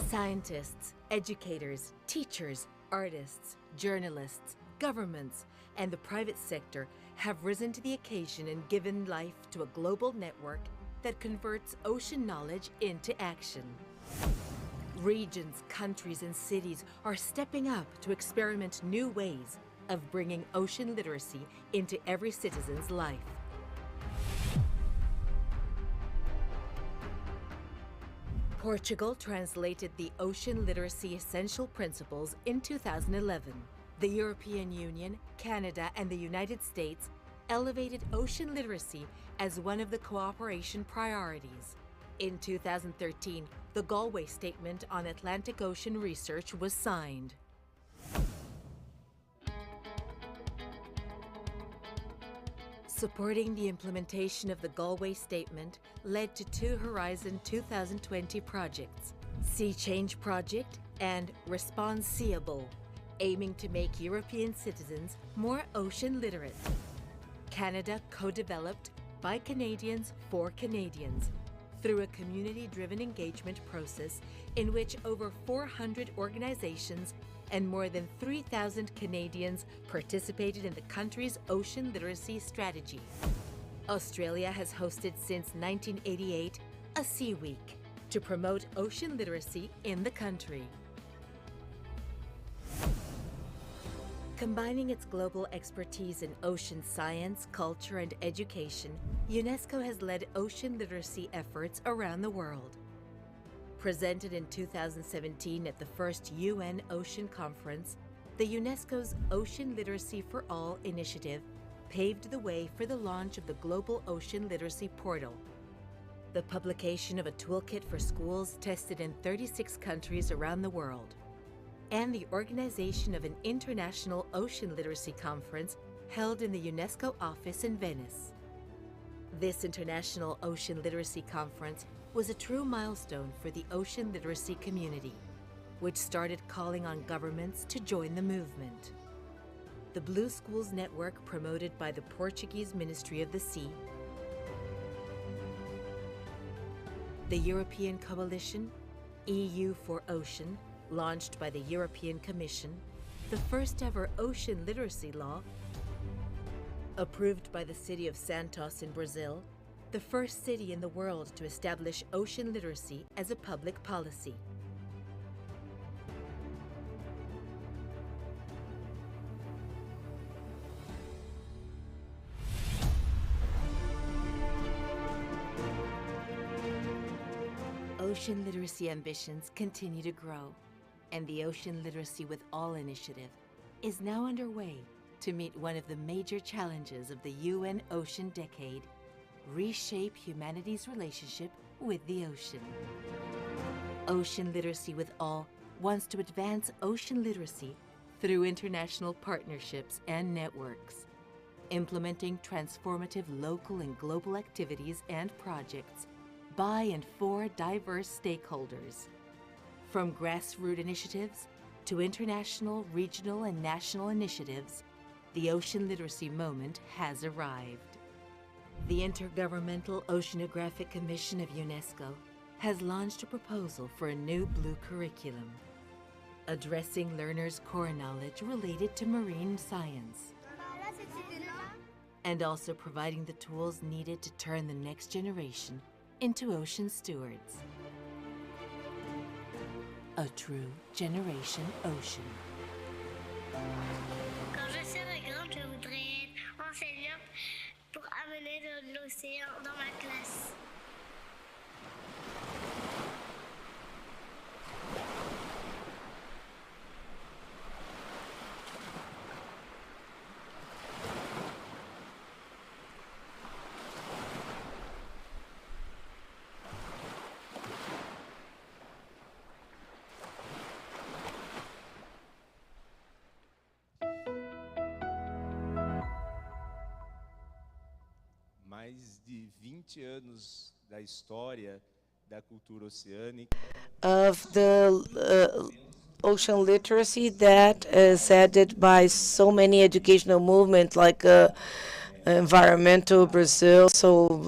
Scientists, educators, teachers, artists, journalists, governments, and the private sector have risen to the occasion and given life to a global network that converts ocean knowledge into action. Regions, countries, and cities are stepping up to experiment new ways of bringing ocean literacy into every citizen's life. Portugal translated the Ocean Literacy Essential Principles in 2011. The European Union, Canada, and the United States elevated ocean literacy as one of the cooperation priorities. In 2013, the Galway Statement on Atlantic Ocean Research was signed. Supporting the implementation of the Galway Statement led to two Horizon 2020 projects, Sea Change Project and Responsible, aiming to make European citizens more ocean literate. Canada co-developed by Canadians for Canadians through a community-driven engagement process in which over 400 organizations and more than 3,000 Canadians participated in the country's ocean literacy strategy. Australia has hosted since 1988 a Sea Week to promote ocean literacy in the country. Combining its global expertise in ocean science, culture, and education, UNESCO has led ocean literacy efforts around the world. Presented in 2017 at the first UN Ocean Conference, the UNESCO's Ocean Literacy for All initiative paved the way for the launch of the Global Ocean Literacy Portal, the publication of a toolkit for schools tested in 36 countries around the world, and the organization of an international ocean literacy conference held in the UNESCO office in Venice. This International Ocean Literacy Conference was a true milestone for the ocean literacy community, which started calling on governments to join the movement. The Blue Schools Network, promoted by the Portuguese Ministry of the Sea, the European Coalition, EU for Ocean, launched by the European Commission, the first ever ocean literacy law, approved by the city of Santos in Brazil, the first city in the world to establish ocean literacy as a public policy. ocean literacy ambitions continue to grow, and the Ocean Literacy with All initiative is now underway to meet one of the major challenges of the UN Ocean Decade: reshape humanity's relationship with the ocean. Ocean Literacy with All wants to advance ocean literacy through international partnerships and networks, implementing transformative local and global activities and projects by and for diverse stakeholders. From grassroots initiatives to international, regional, and national initiatives, the ocean literacy moment has arrived. The Intergovernmental Oceanographic Commission of UNESCO has launched a proposal for a new blue curriculum, addressing learners' core knowledge related to marine science, and also providing the tools needed to turn the next generation into ocean stewards. A true Generation Ocean. Quand je serai grande, je voudrais être enseignante pour amener de l'océan dans ma classe. Mais de 20 anos da história da cultura oceânica. Of the ocean literacy that is added by so many educational movements like Environmental Brazil, so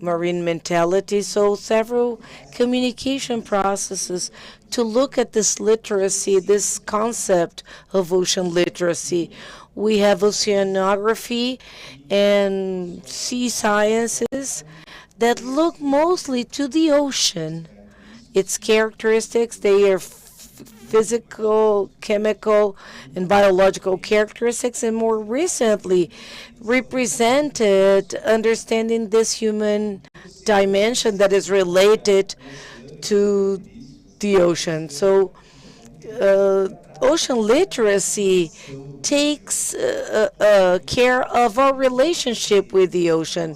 marine mentality, so several communication processes to look at this literacy, this concept of ocean literacy. We have oceanography and sea sciences that look mostly to the ocean, its characteristics. They are physical, chemical, and biological characteristics, and more recently represented understanding this human dimension that is related to the ocean. So ocean literacy takes care of our relationship with the ocean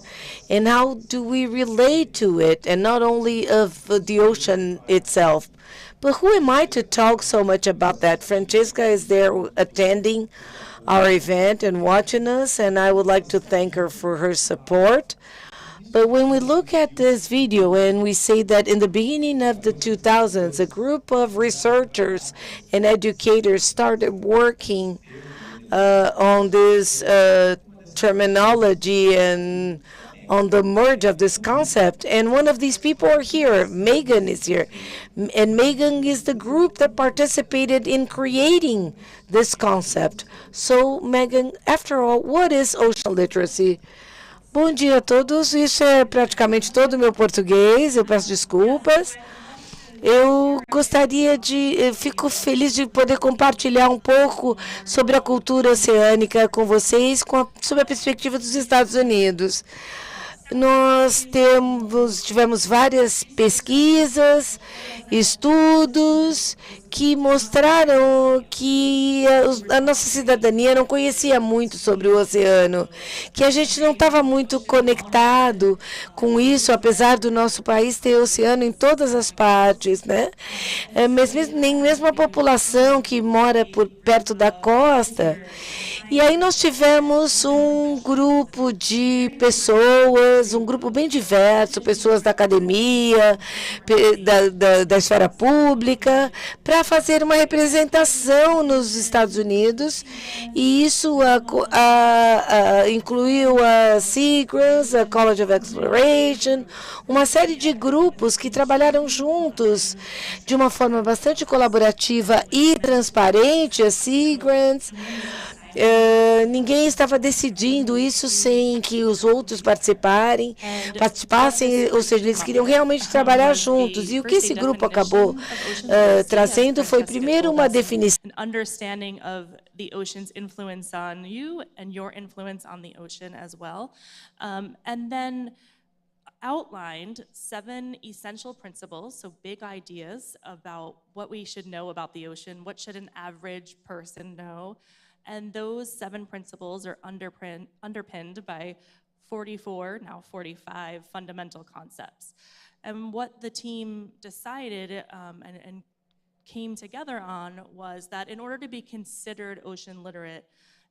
and how do we relate to it, and not only of the ocean itself. But who am I to talk so much about that? Francesca is there attending our event and watching us, and I would like to thank her for her support. But when we look at this video and we say that in the beginning of the 2000s, a group of researchers and educators started working on this terminology and on the merge of this concept. And one of these people are here. Megan is here. And Megan is the group that participated in creating this concept. So, Megan, after all, what is ocean literacy? Bom dia a todos. Isso é praticamente todo o meu português. Eu peço desculpas. Eu fico feliz de poder compartilhar um pouco sobre a cultura oceânica com vocês, sob a perspectiva dos Estados Unidos. Nós tivemos várias pesquisas, estudos que mostraram que a nossa cidadania não conhecia muito sobre o oceano, que a gente não estava muito conectado com isso, apesar do nosso país ter oceano em todas as partes, né? Mas nem mesmo a população que mora perto da costa. E aí nós tivemos um grupo de pessoas, um grupo bem diverso, pessoas da academia, da esfera pública, para fazer uma representação nos Estados Unidos, e isso incluiu a Seagrams, a College of Exploration, uma série de grupos que trabalharam juntos de uma forma bastante colaborativa e transparente, a Seagrams. Ninguém estava decidindo isso sem que os outros participassem, ou seja, eles queriam realmente trabalhar juntos. E o que esse grupo acabou trazendo foi primeiro uma definição. Understanding of the ocean's influence on you and your influence on the ocean as well. And then outlined 7 essential principles, so big ideas about what we should know about the ocean, what should an average person know, and those 7 principles are underpinned by 44, now 45 fundamental concepts. And what the team decided and came together on was that in order to be considered ocean literate,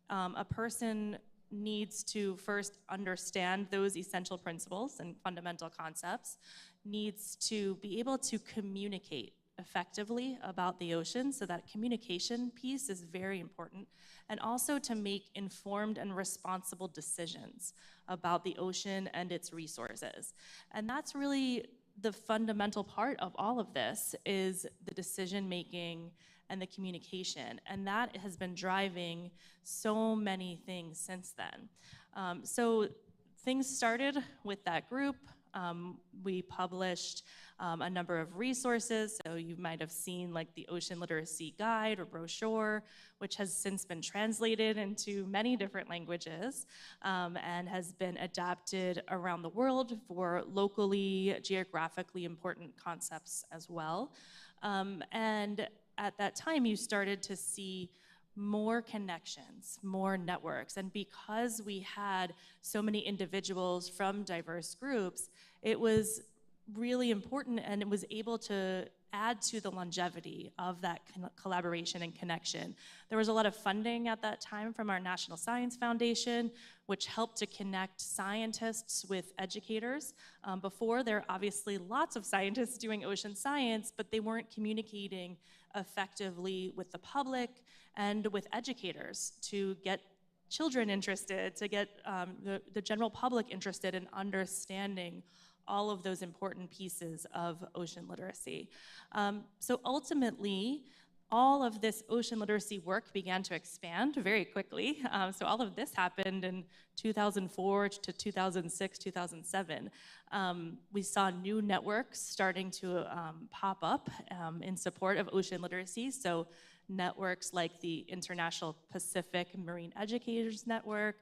a person needs to first understand those essential principles and fundamental concepts, needs to be able to communicate effectively about the ocean, so that communication piece is very important, and also to make informed and responsible decisions about the ocean and its resources. And that's really the fundamental part of all of this, is the decision making and the communication, and that has been driving so many things since then. So things started with that group. We published a number of resources, so you might have seen like the Ocean Literacy Guide or brochure, which has since been translated into many different languages and has been adapted around the world for locally, geographically important concepts as well. And at that time, you started to see more connections, more networks. And because we had so many individuals from diverse groups, it was really important, and it was able to add to the longevity of that collaboration and connection. There was a lot of funding at that time from our National Science Foundation, which helped to connect scientists with educators. Before, there are obviously lots of scientists doing ocean science, but they weren't communicating effectively with the public and with educators to get children interested, to get the general public interested in understanding all of those important pieces of ocean literacy. So ultimately, all of this ocean literacy work began to expand very quickly. So all of this happened in 2004 to 2006, 2007. We saw new networks starting to pop up in support of ocean literacy. So networks like the International Pacific Marine Educators Network,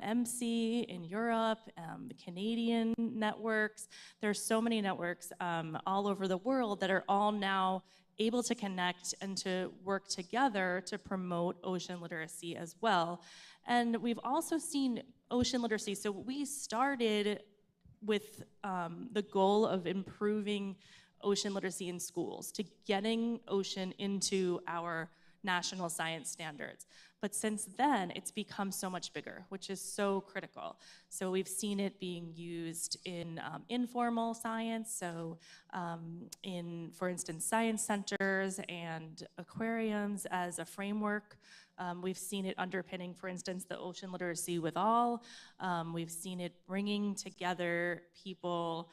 MC in Europe, the Canadian networks. There's so many networks all over the world that are all now able to connect and to work together to promote ocean literacy as well. And we've also seen ocean literacy. So we started with the goal of improving ocean literacy in schools, to getting ocean into our national science standards. But since then, it's become so much bigger, which is so critical. So we've seen it being used in informal science, so in, for instance, science centers and aquariums as a framework. We've seen it underpinning, for instance, the Ocean Literacy with All. We've seen it bringing together people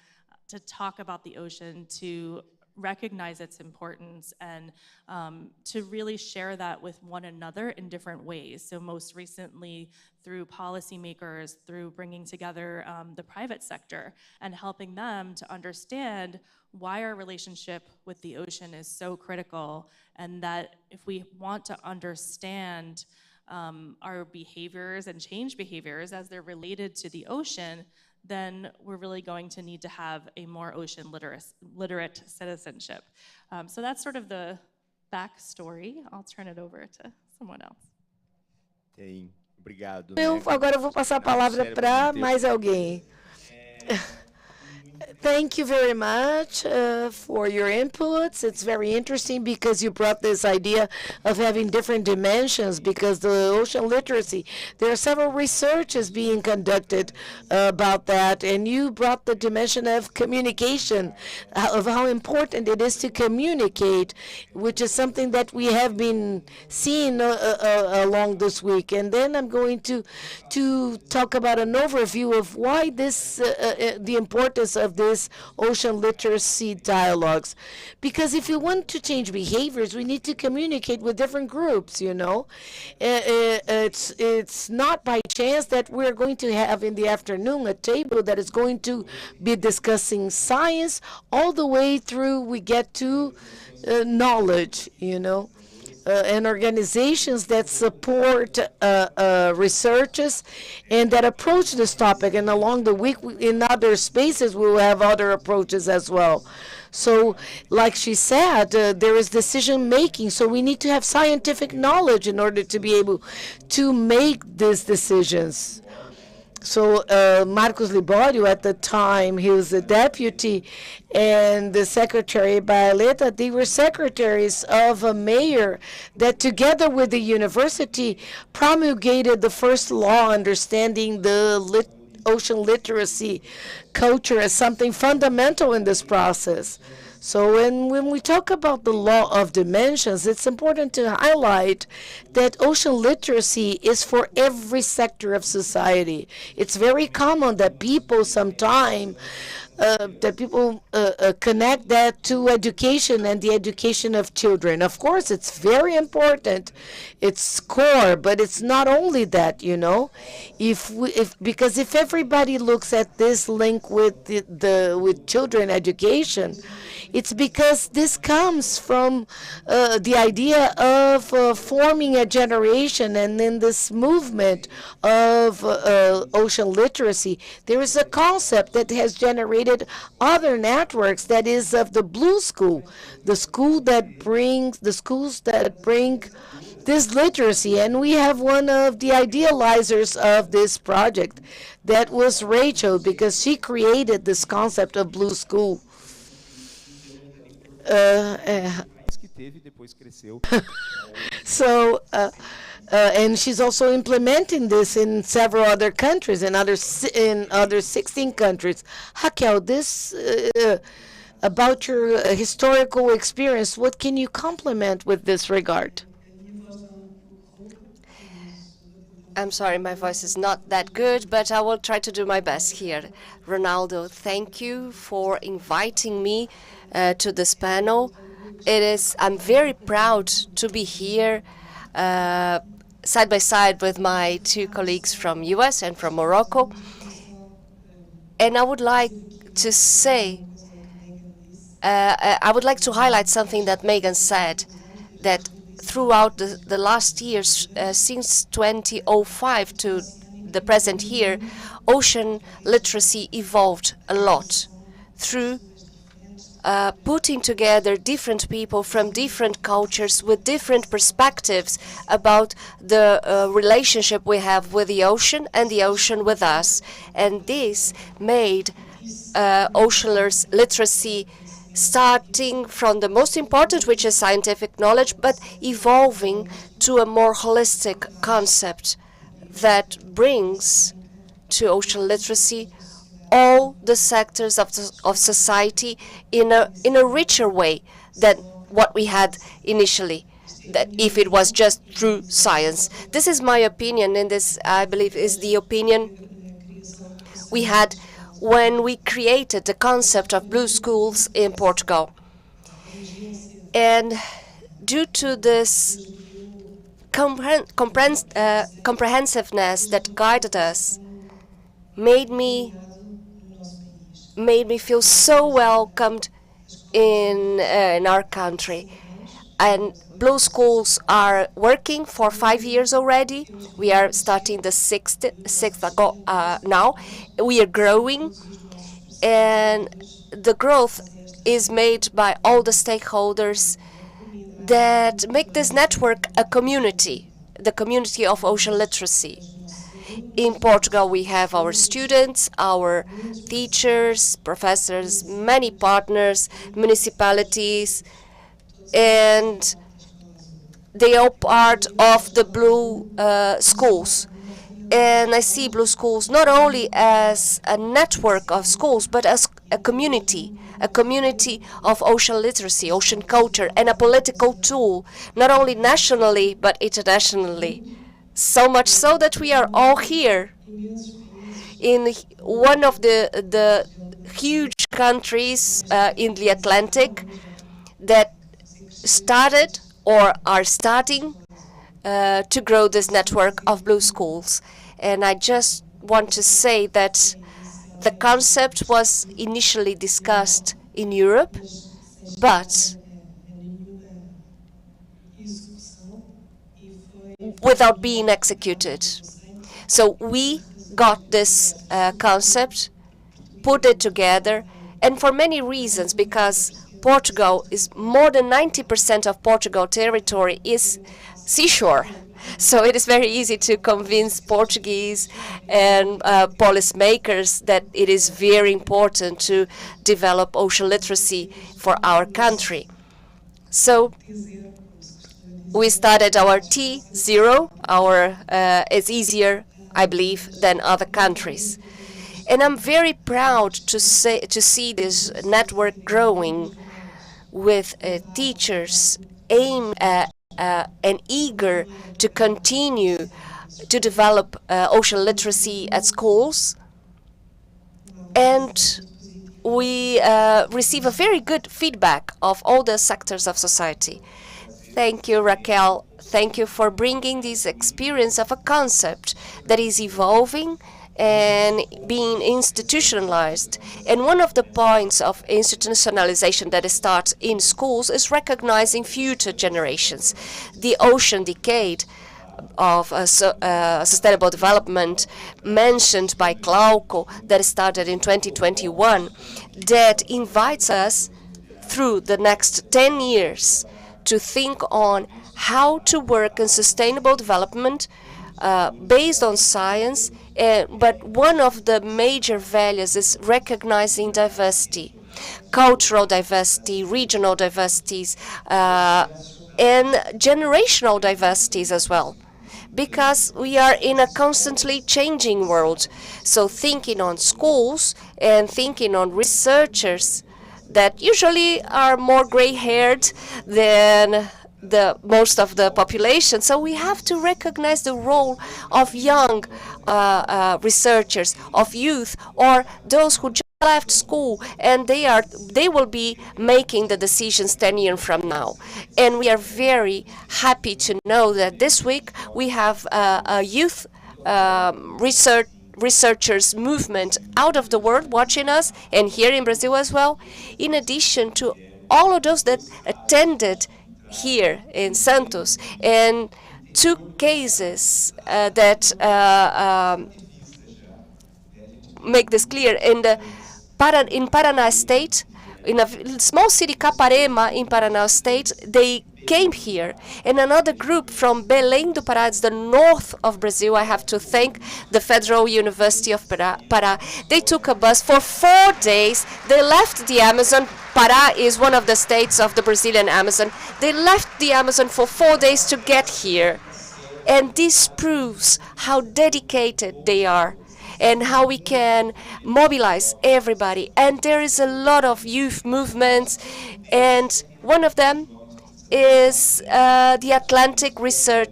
to talk about the ocean, to recognize its importance, and to really share that with one another in different ways. So most recently through policymakers, through bringing together the private sector and helping them to understand why our relationship with the ocean is so critical, and that if we want to understand our behaviors and change behaviors as they're related to the ocean, then we're really going to need to have a more ocean literate citizenship. So that's sort of the backstory. I'll turn it over to someone else. Obrigado. Agora eu vou passar a palavra para mais alguém. Thank you very much for your inputs. It's very interesting because you brought this idea of having different dimensions, because the ocean literacy, there are several researches being conducted about that, and you brought the dimension of communication, of how important it is to communicate, which is something that we have been seeing along this week. And then I'm going to talk about an overview of why this, the importance of this ocean literacy dialogues. Because if you want to change behaviors, we need to communicate with different groups, you know. It's not by chance that we're going to have in the afternoon a table that is going to be discussing science all the way through we get to knowledge, you know. and organizations that support researchers and that approach this topic. And along the week, in other spaces, we will have other approaches as well. So, like she said, there is decision making. So we need to have scientific knowledge in order to be able to make these decisions. So Marcos Libório, at the time, he was the deputy, and the secretary Baeleta, they were secretaries of a mayor that, together with the university, promulgated the first law understanding the ocean literacy culture as something fundamental in this process. So when we talk about the law of dimensions, it's important to highlight that ocean literacy is for every sector of society. It's very common that people sometimes connect that to education and the education of children. Of course, it's very important. It's core, but it's not only that, you know. Because if everybody looks at this link with with children education, it's because this comes from the idea of forming a generation, and in this movement of ocean literacy, there is a concept that has generated other networks, that is of the Blue School, the schools that bring this literacy. And we have one of the idealizers of this project, that was Rachel, because she created this concept of Blue School. So, and she's also implementing this in several other countries, in other 16 countries. Raquel, this about your historical experience, what can you complement with this regard? I'm sorry, my voice is not that good, but I will try to do my best here. Ronaldo, thank you for inviting me to this panel. I'm very proud to be here side by side with my two colleagues from US and from Morocco. And I would like to say, I would like to highlight something that Megan said, that throughout the last years, since 2005 to the present year, ocean literacy evolved a lot through putting together different people from different cultures with different perspectives about the relationship we have with the ocean and the ocean with us. And this made ocean literacy starting from the most important, which is scientific knowledge, but evolving to a more holistic concept that brings to ocean literacy all the sectors of society in a richer way than what we had initially, that if it was just through science. This is my opinion, and this, I believe, is the opinion we had when we created the concept of blue schools in Portugal. And due to this comprehensiveness that guided us, made me feel so welcomed in our country. And blue schools are working for 5 years already. We are starting the sixth now. We are growing, and the growth is made by all the stakeholders that make this network a community, the community of ocean literacy. In Portugal, we have our students, our teachers, professors, many partners, municipalities, and they are part of the blue schools. And I see blue schools not only as a network of schools, but as a community of ocean literacy, ocean culture, and a political tool, not only nationally, but internationally. So much so that we are all here in one of the huge countries in the Atlantic that started or are starting to grow this network of blue schools. And I just want to say that the concept was initially discussed in Europe, but without being executed. So we got this concept, put it together, and for many reasons, because Portugal is more than 90% of Portugal territory is seashore. So it is very easy to convince Portuguese and policymakers that it is very important to develop ocean literacy for our country. So we started our T0. It's easier, I believe, than other countries. And I'm very proud to see this network growing with teachers and eager to continue to develop ocean literacy at schools. And we receive a very good feedback of all the sectors of society. Thank you, Raquel. Thank you for bringing this experience of a concept that is evolving and being institutionalized. And one of the points of institutionalization that starts in schools is recognizing future generations. The ocean decade of sustainable development mentioned by Glauco that started in 2021 that invites us through the next 10 years to think on how to work in sustainable development based on science, but one of the major values is recognizing diversity, cultural diversity, regional diversities, and generational diversities as well, because we are in a constantly changing world. So thinking on schools and thinking on researchers that usually are more gray-haired than the most of the population. So we have to recognize the role of young researchers, of youth, or those who just left school, and they will be making the decisions 10 years from now. And we are very happy to know that this week we have a youth researchers movement out of the world watching us, and here in Brazil as well, in addition to all of those that attended here in Santos, and two cases that make this clear. In Paraná State, in a small city, Caparema, in Paraná State, they came here. And another group from Belém do Pará, it's the north of Brazil. I have to thank the Federal University of Pará. They took a bus for 4 days. They left the Amazon. Pará is one of the states of the Brazilian Amazon. They left the Amazon for 4 days to get here. And this proves how dedicated they are and how we can mobilize everybody. And there is a lot of youth movements, and one of them is the Atlantic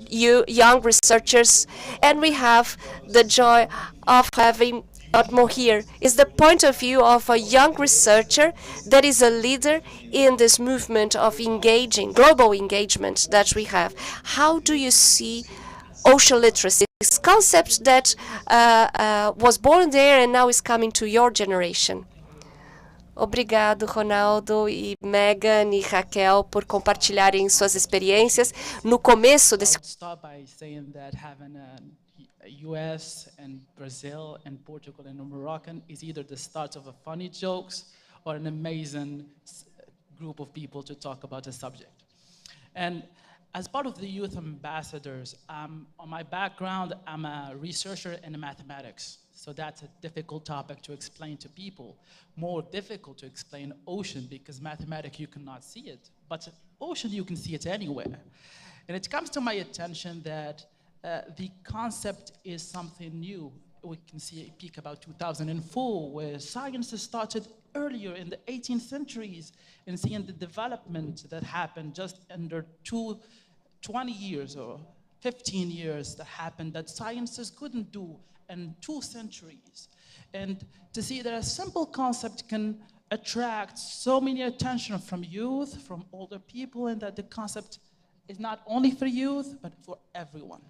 young researchers, and we have the joy of having Otmo here. Is the point of view of a young researcher that is a leader in this movement of global engagement that we have. How do you see ocean literacy, this concept that was born there and now is coming to your generation? Obrigado, Ronaldo e Megan e Raquel, por compartilharem suas experiências. No começo desse start by saying that having a US and Brazil and Portugal and Moroccan is either the start of a funny jokes or an amazing group of people to talk about a subject. And as part of the Youth Ambassadors, on my background, I'm a researcher in mathematics. So that's a difficult topic to explain to people. More difficult to explain ocean, because mathematics, you cannot see it. But ocean, you can see it anywhere. And it comes to my attention that the concept is something new. We can see a peak about 2004, where science started earlier in the 18th centuries, and seeing the development that happened just under 20 years or 15 years that happened that scientists couldn't do in 2 centuries. And to see that a simple concept can attract so many attention from youth, from older people, and that the concept is not only for youth, but for everyone.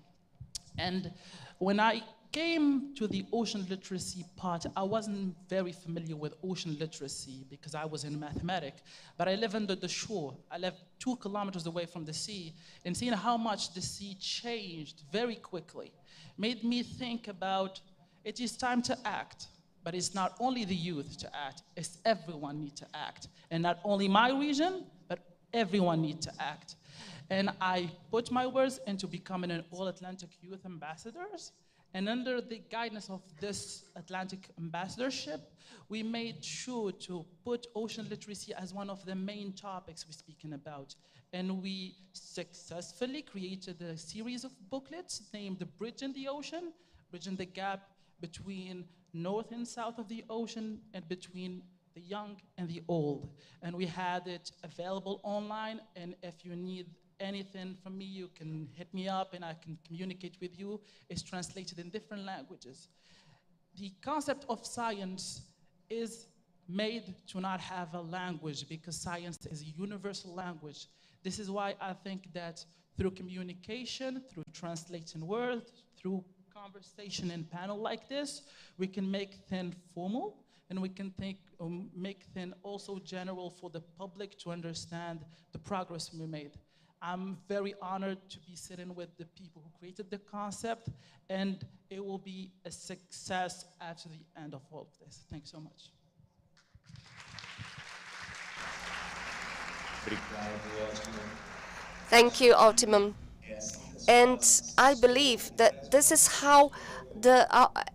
And when I came to the ocean literacy part, I wasn't very familiar with ocean literacy because I was in mathematics, but I live under the shore. I live 2 kilometers away from the sea, and seeing how much the sea changed very quickly made me think about it is time to act. But it's not only the youth to act, it's everyone need to act. And not only my region, but everyone need to act. And I put my words into becoming an All-Atlantic Youth Ambassadors. And under the guidance of this Atlantic Ambassadorship, we made sure to put ocean literacy as one of the main topics we're speaking about. And we successfully created a series of booklets named Bridging the Ocean, Bridging the Gap between north and south of the ocean and between the young and the old. And we had it available online, and if you need anything from me, you can hit me up and I can communicate with you. It's translated in different languages. The concept of science is made to not have a language because science is a universal language. This is why I think that through communication, through translating words, through conversation and panel like this, we can make things formal, and we can make things also general for the public to understand the progress we made. I'm very honored to be sitting with the people who created the concept, and it will be a success after the end of all of this. Thanks so much. Thank you, Optimum. And I believe that this is how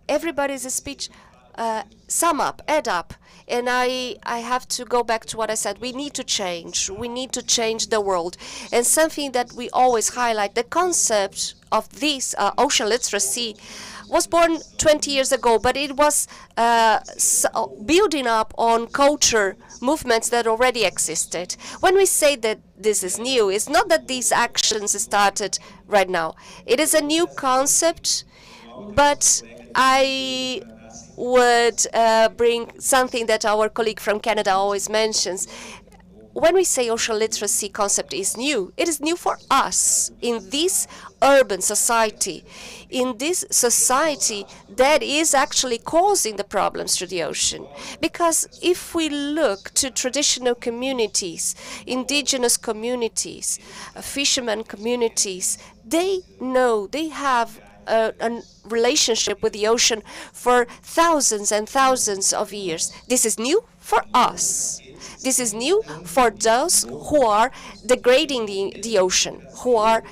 everybody's speech add up. And I have to go back to what I said. We need to change. We need to change the world. And something that we always highlight, the concept of this ocean literacy was born 20 years ago, but it was building up on culture movements that already existed. When we say that this is new, it's not that these actions started right now. It is a new concept, but I would bring something that our colleague from Canada always mentions. When we say ocean literacy concept is new, it is new for us in this urban society, in this society that is actually causing the problems to the ocean. Because if we look to traditional communities, indigenous communities, fishermen communities, they know, they have a relationship with the ocean for thousands and thousands of years. This is new for us. This is new for those who are degrading the ocean, who are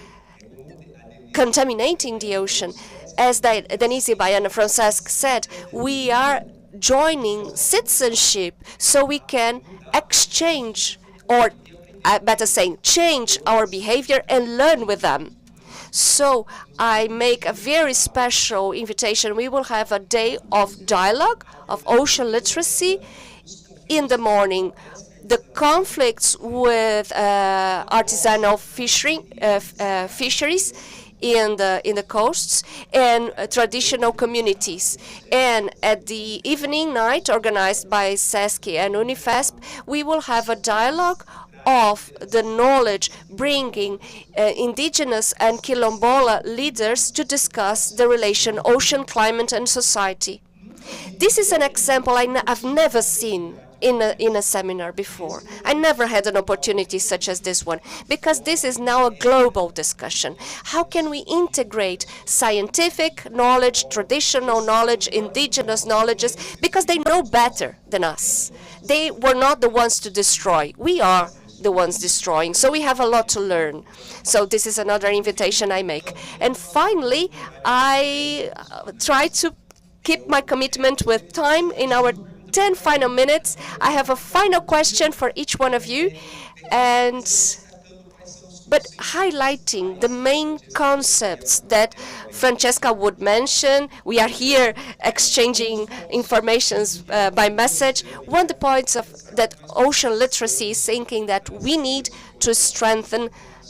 contaminating the ocean. As Denise and Francesca said, we are joining citizenship so we can exchange, or better saying, change our behavior and learn with them. So I make a very special invitation. We will have a day of dialogue, of ocean literacy in the morning. The conflicts with artisanal fisheries in the coasts and traditional communities. And at the evening night, organized by SESC and UNIFESP, we will have a dialogue of the knowledge, bringing indigenous and quilombola leaders to discuss the relation ocean, climate, and society. This is an example I've never seen in a seminar before. I never had an opportunity such as this one, because this is now a global discussion. How can we integrate scientific knowledge, traditional knowledge, indigenous knowledges, because they know better than us. They were not the ones to destroy. We are the ones destroying. So we have a lot to learn. So this is another invitation I make. And finally, I try to keep my commitment with time. In our 10 final minutes, I have a final question for each one of you, but highlighting the main concepts that Francesca would mention. We are here exchanging informations by message. One of the points of that ocean literacy is thinking that we need to strengthen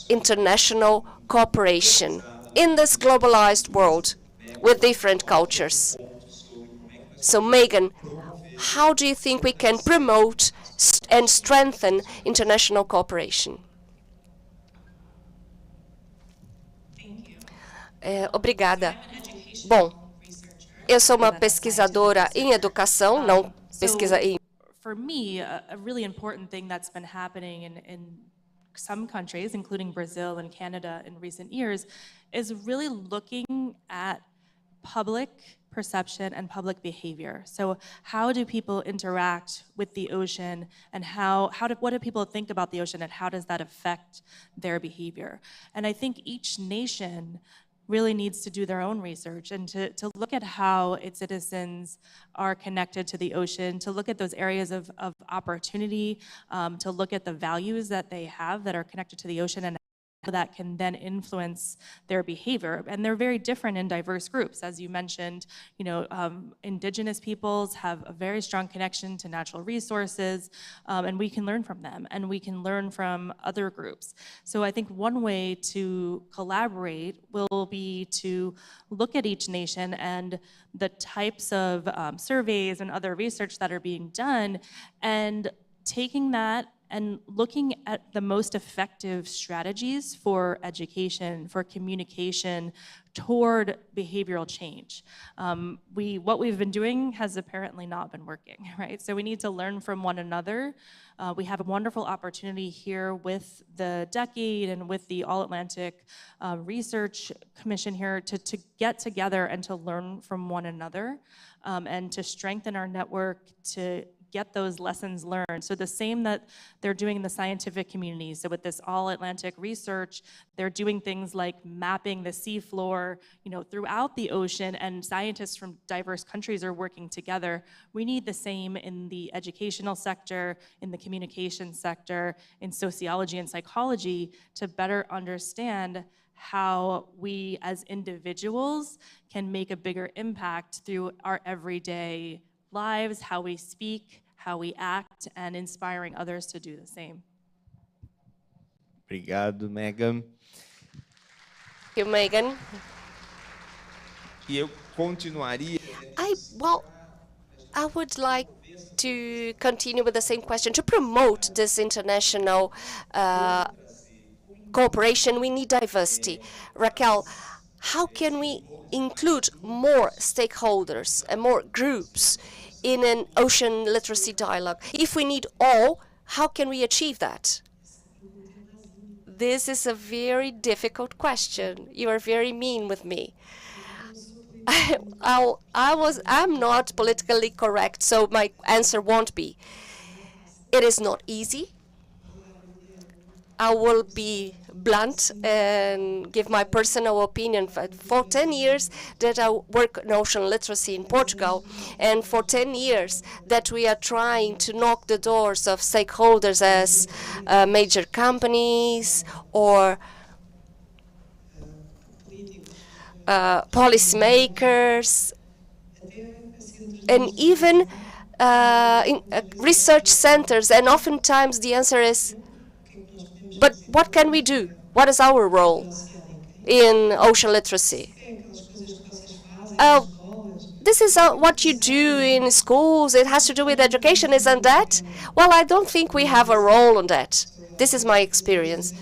international cooperation in this globalized world with different cultures. So Megan, how do you think we can promote and strengthen international cooperation? Thank you. Obrigada. Bom, Eu sou uma pesquisadora em educação, não pesquisa em... For me, a really important thing that's been happening in some countries, including Brazil and Canada in recent years, is really looking at public perception and public behavior. So how do people interact with the ocean, and what do people think about the ocean, and how does that affect their behavior? And I think each nation really needs to do their own research and to look at how its citizens are connected to the ocean, to look at those areas of opportunity, to look at the values that they have that are connected to the ocean, and that can then influence their behavior. And they're very different in diverse groups. As you mentioned, indigenous peoples have a very strong connection to natural resources, and we can learn from them, and we can learn from other groups. So I think one way to collaborate will be to look at each nation and the types of surveys and other research that are being done, and taking that and looking at the most effective strategies for education, for communication toward behavioral change. What we've been doing has apparently not been working, right? So we need to learn from one another. We have a wonderful opportunity here with the Decade and with the All-Atlantic Research Commission here to get together and to learn from one another, and to strengthen our network, to get those lessons learned. So the same that they're doing in the scientific community. So with this all-Atlantic research, they're doing things like mapping the seafloor, throughout the ocean, and scientists from diverse countries are working together. We need the same in the educational sector, in the communication sector, in sociology and psychology, to better understand how we as individuals can make a bigger impact through our everyday lives, how we speak, how we act, and inspiring others to do the same. Obrigado, Megan. Thank you, Megan. E eu continuaria... I would like to continue with the same question. To promote this international cooperation, we need diversity. Raquel, how can we include more stakeholders and more groups in an ocean literacy dialogue? If we need all, how can we achieve that? This is a very difficult question. You are very mean with me. I'm not politically correct, so my answer won't be. It is not easy. I will be blunt and give my personal opinion. For 10 years that I work in ocean literacy in Portugal, and for 10 years that we are trying to knock the doors of stakeholders as major companies or policymakers, and even in research centers, and oftentimes the answer is, but what can we do? What is our role in ocean literacy? This is what you do in schools. It has to do with education, isn't that? Well, I don't think we have a role on that. This is my experience.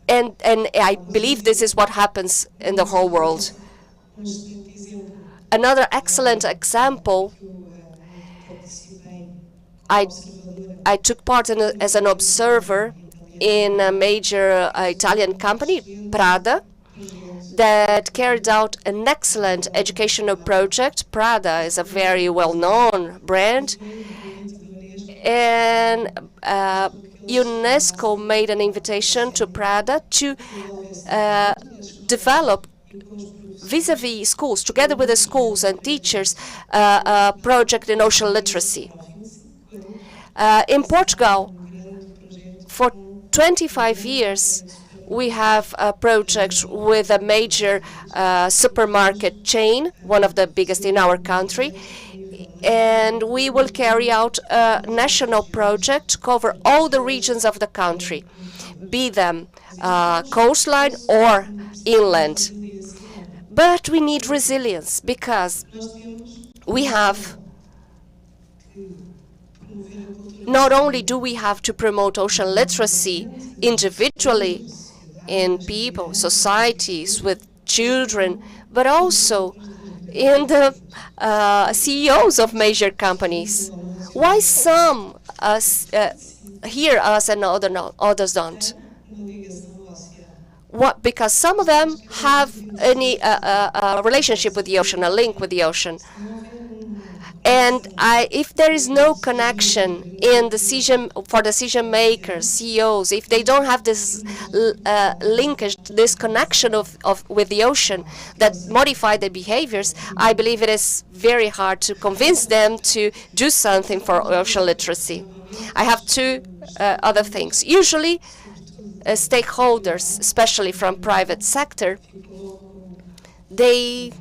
And I believe this is what happens in the whole world. Another excellent example, I took part as an observer in a major Italian company, Prada, that carried out an excellent educational project. Prada is a very well-known brand, and UNESCO made an invitation to Prada to develop vis-a-vis schools, together with the schools and teachers, a project in ocean literacy. In Portugal, for 25 years, we have a project with a major supermarket chain, one of the biggest in our country, and we will carry out a national project to cover all the regions of the country, be them coastline or inland. But we need resilience, because we have, not only do we have to promote ocean literacy individually in people, societies, with children, but also in the CEOs of major companies. Why some hear us and others don't? What? Because some of them have a relationship with the ocean, a link with the ocean. And if there is no connection in decision makers, CEOs, if they don't have this linkage, this connection with the ocean that modify their behaviors, I believe it is very hard to convince them to do something for ocean literacy. I have two other things. Usually, stakeholders, especially from private sector, they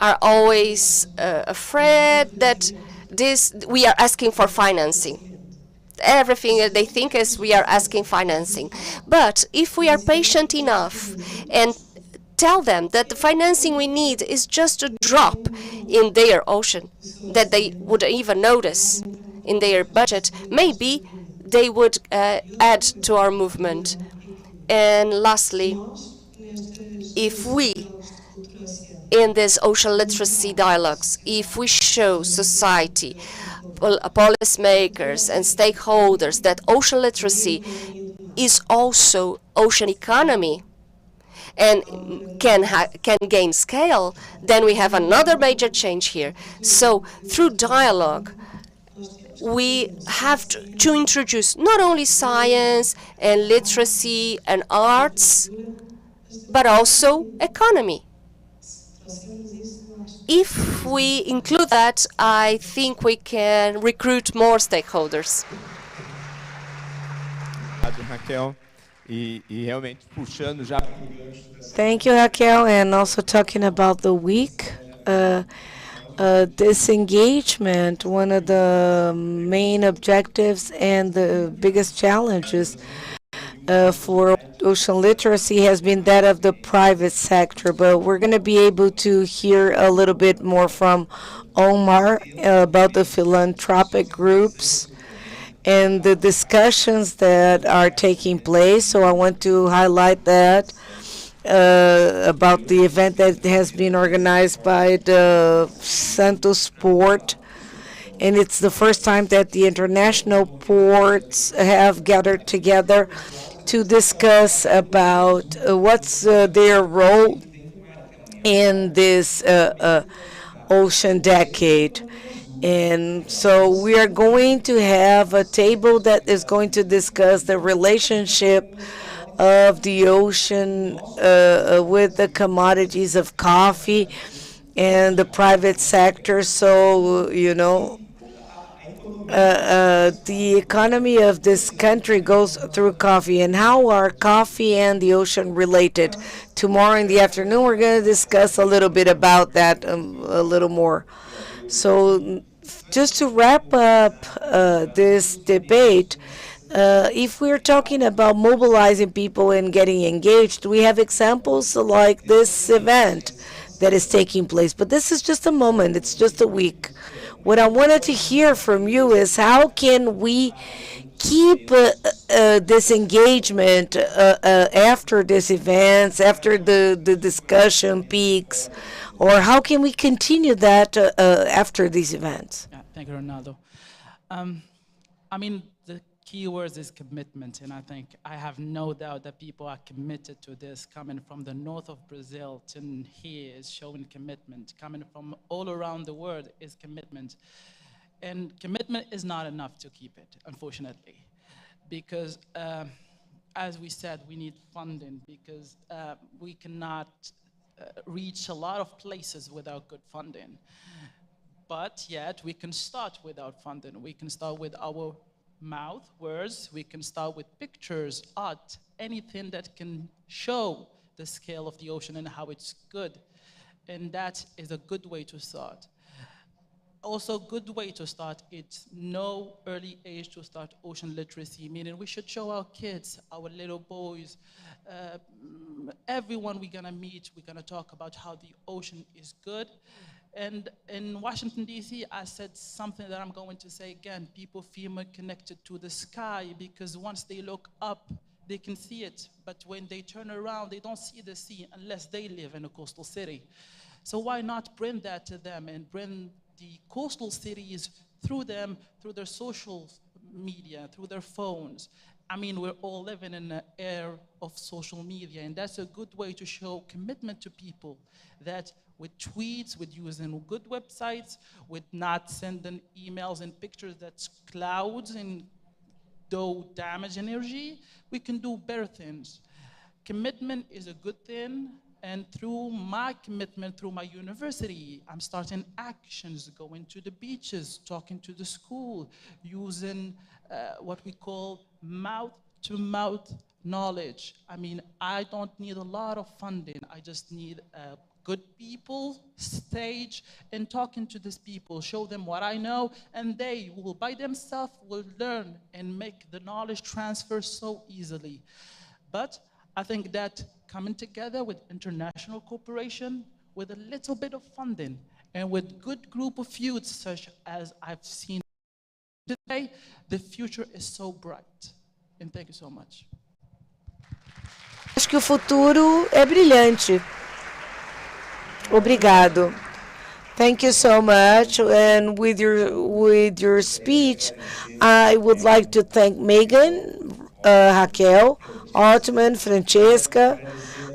are always afraid that we are asking for financing. Everything they think is we are asking financing. But if we are patient enough and tell them that the financing we need is just a drop in their ocean, that they would even notice in their budget, maybe they would add to our movement. And lastly, if we in these ocean literacy dialogues, if we show society, policymakers and stakeholders that ocean literacy is also ocean economy and can gain scale, then we have another major change here. So through dialogue, we have to introduce not only science and literacy and arts, but also economy. If we include that, I think we can recruit more stakeholders. Thank you, Raquel. And also talking about the week, disengagement, one of the main objectives and the biggest challenges for ocean literacy has been that of the private sector, but we're going to be able to hear a little bit more from Omar about the philanthropic groups and the discussions that are taking place. So I want to highlight that about the event that has been organized by the Santos port. And it's the first time that the international ports have gathered together to discuss about what's their role in this ocean decade. And so we are going to have a table that is going to discuss the relationship of the ocean with the commodities of coffee and the private sector. So, you know, the economy of this country goes through coffee, and how are coffee and the ocean related? Tomorrow in the afternoon, we're going to discuss a little bit about that a little more. So just to wrap up this debate, if we're talking about mobilizing people and getting engaged, we have examples like this event that is taking place. But this is just a moment. It's just a week. What I wanted to hear from you is how can we keep this engagement after these events, after the discussion peaks, or how can we continue that after these events? Yeah, thank you, Ronaldo. I mean, the key word is commitment, and I think I have no doubt that people are committed to this. Coming from the north of Brazil to here is showing commitment. Coming from all around the world is commitment. And commitment is not enough to keep it, unfortunately, because as we said, we need funding, because we cannot reach a lot of places without good funding. But yet we can start without funding. We can start with our mouth, words, we can start with pictures, art, anything that can show the scale of the ocean and how it's good. And that is a good way to start. Also, good way to start, it's no early age to start ocean literacy, meaning we should show our kids, our little boys, everyone we're gonna meet, we're gonna talk about how the ocean is good. And in Washington, D.C., I said something that I'm going to say again. People feel more connected to the sky because once they look up, they can see it, but when they turn around, they don't see the sea unless they live in a coastal city. So why not bring that to them and bring the coastal cities through them, through their social media, through their phones? I mean, we're all living in an era of social media, and that's a good way to show commitment to people, that with tweets, with using good websites, with not sending emails and pictures that's clouds and though damage energy, we can do better things. Commitment is a good thing, and through my commitment, through my university, I'm starting actions, going to the beaches, talking to the school, using what we call mouth-to-mouth knowledge. I mean, I don't need a lot of funding. I just need good people, stage, and talking to these people, show them what I know, and they will, by themselves, will learn and make the knowledge transfer so easily. But I think that coming together with international cooperation, with a little bit of funding, and with good group of youth, such as I've seen today, the future is so bright. And thank you so much. Acho que o futuro é brilhante. Obrigado. Thank you so much. And with your speech, I would like to thank Megan, Raquel, Altman, Francesca.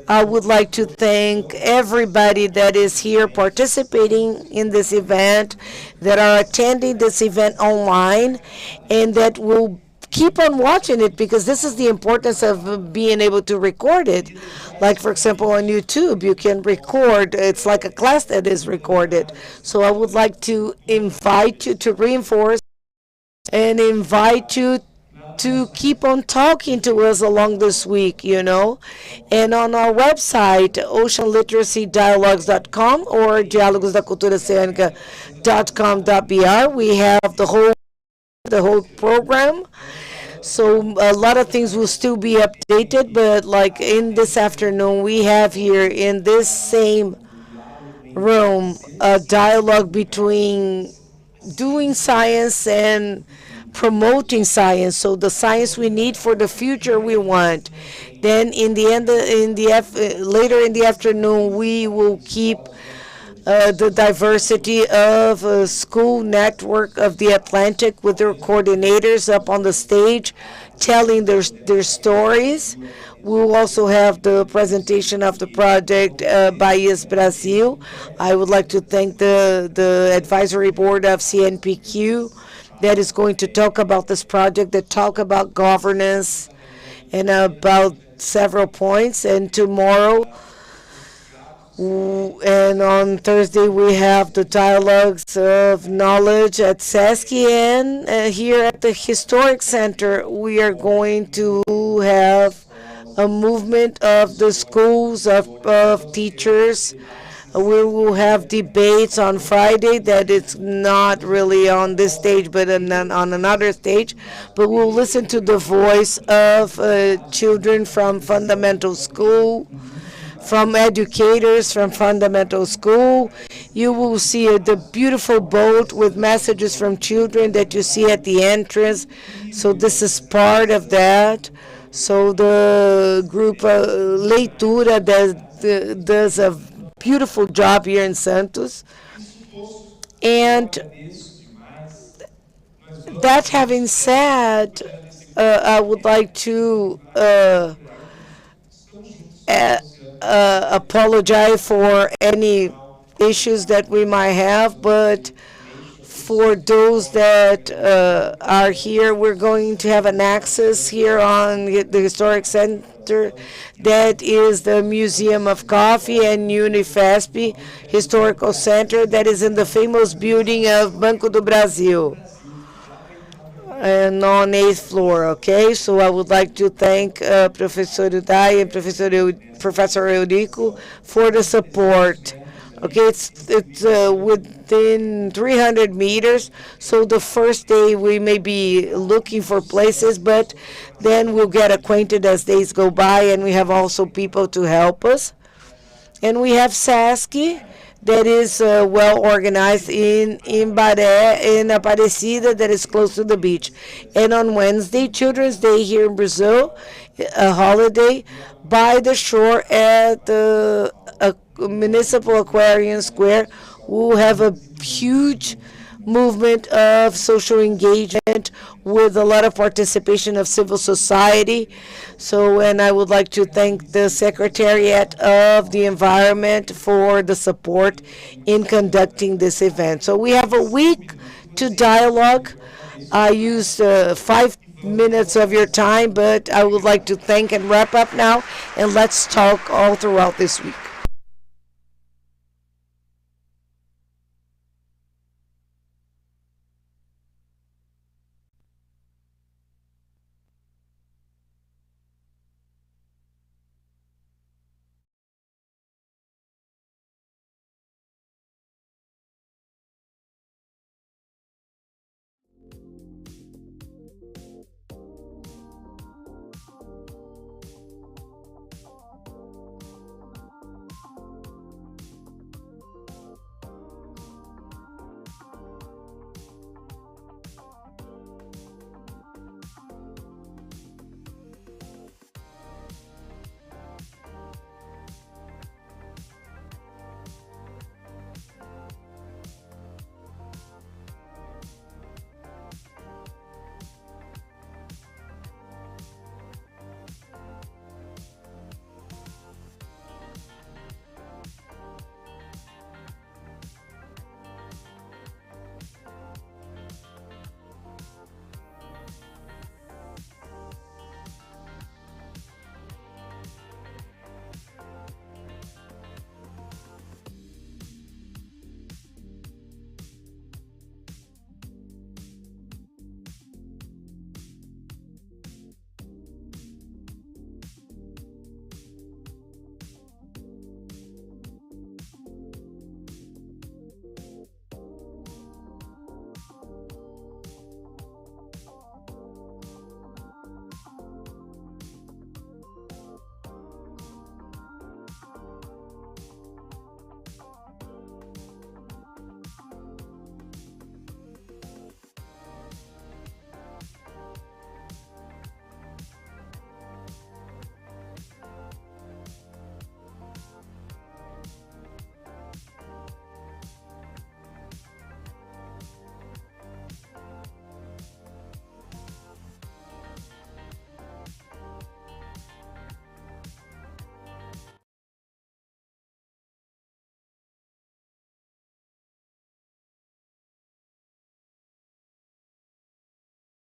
I would like to thank everybody that is here participating in this event, that are attending this event online, and that will keep on watching it, because this is the importance of being able to record it. Like, for example, on YouTube, you can record. It's like a class that is recorded. So I would like to invite you to reinforce and invite you to keep on talking to us along this week, you know. And on our website, oceanliteracydialogues.com or dialogosdaculturaoceanica.com.br, we have the whole program. So a lot of things will still be updated, but like in this afternoon, we have here in this same room a dialogue between doing science and promoting science. So the science we need for the future we want. Then in the end, later in the afternoon, we will keep the diversity of a school network of the Atlantic with their coordinators up on the stage telling their stories. We will also have the presentation of the project by IS Brazil. I would like to thank the advisory board of CNPq that is going to talk about this project, that talk about governance and about several points. And tomorrow, and on Thursday, we have the dialogues of knowledge at SESC, and here at the Historic Center, we are going to have a movement of the schools of teachers. We will have debates on Friday that it's not really on this stage, but on another stage. But we'll listen to the voice of children from fundamental school, from educators from fundamental school. You will see the beautiful boat with messages from children that you see at the entrance. So this is part of that. So the group Leitura does a beautiful job here in Santos. And that having said, I would like to apologize for any issues that we might have, but for those that are here, we're going to have an access here on the Historic Center. That is the Museum of Coffee and Unifesp Historical Center that is in the famous building of Banco do Brasil, and on 8th floor, okay? So I would like to thank Professor Udai and Professor Eurico for the support. Okay, it's within 300 meters, so the first day we may be looking for places, but then we'll get acquainted as days go by, and we have also people to help us. And we have SASC, that is well organized in Imbaré, in Aparecida, that is close to the beach. And on Wednesday, Children's Day here in Brazil, a holiday by the shore at the Municipal Aquarium Square. We'll have a huge movement of social engagement with a lot of participation of civil society. So, and I would like to thank the Secretariat of the Environment for the support in conducting this event. So we have a week to dialogue. I used 5 minutes of your time, but I would like to thank and wrap up now, and let's talk all throughout this week.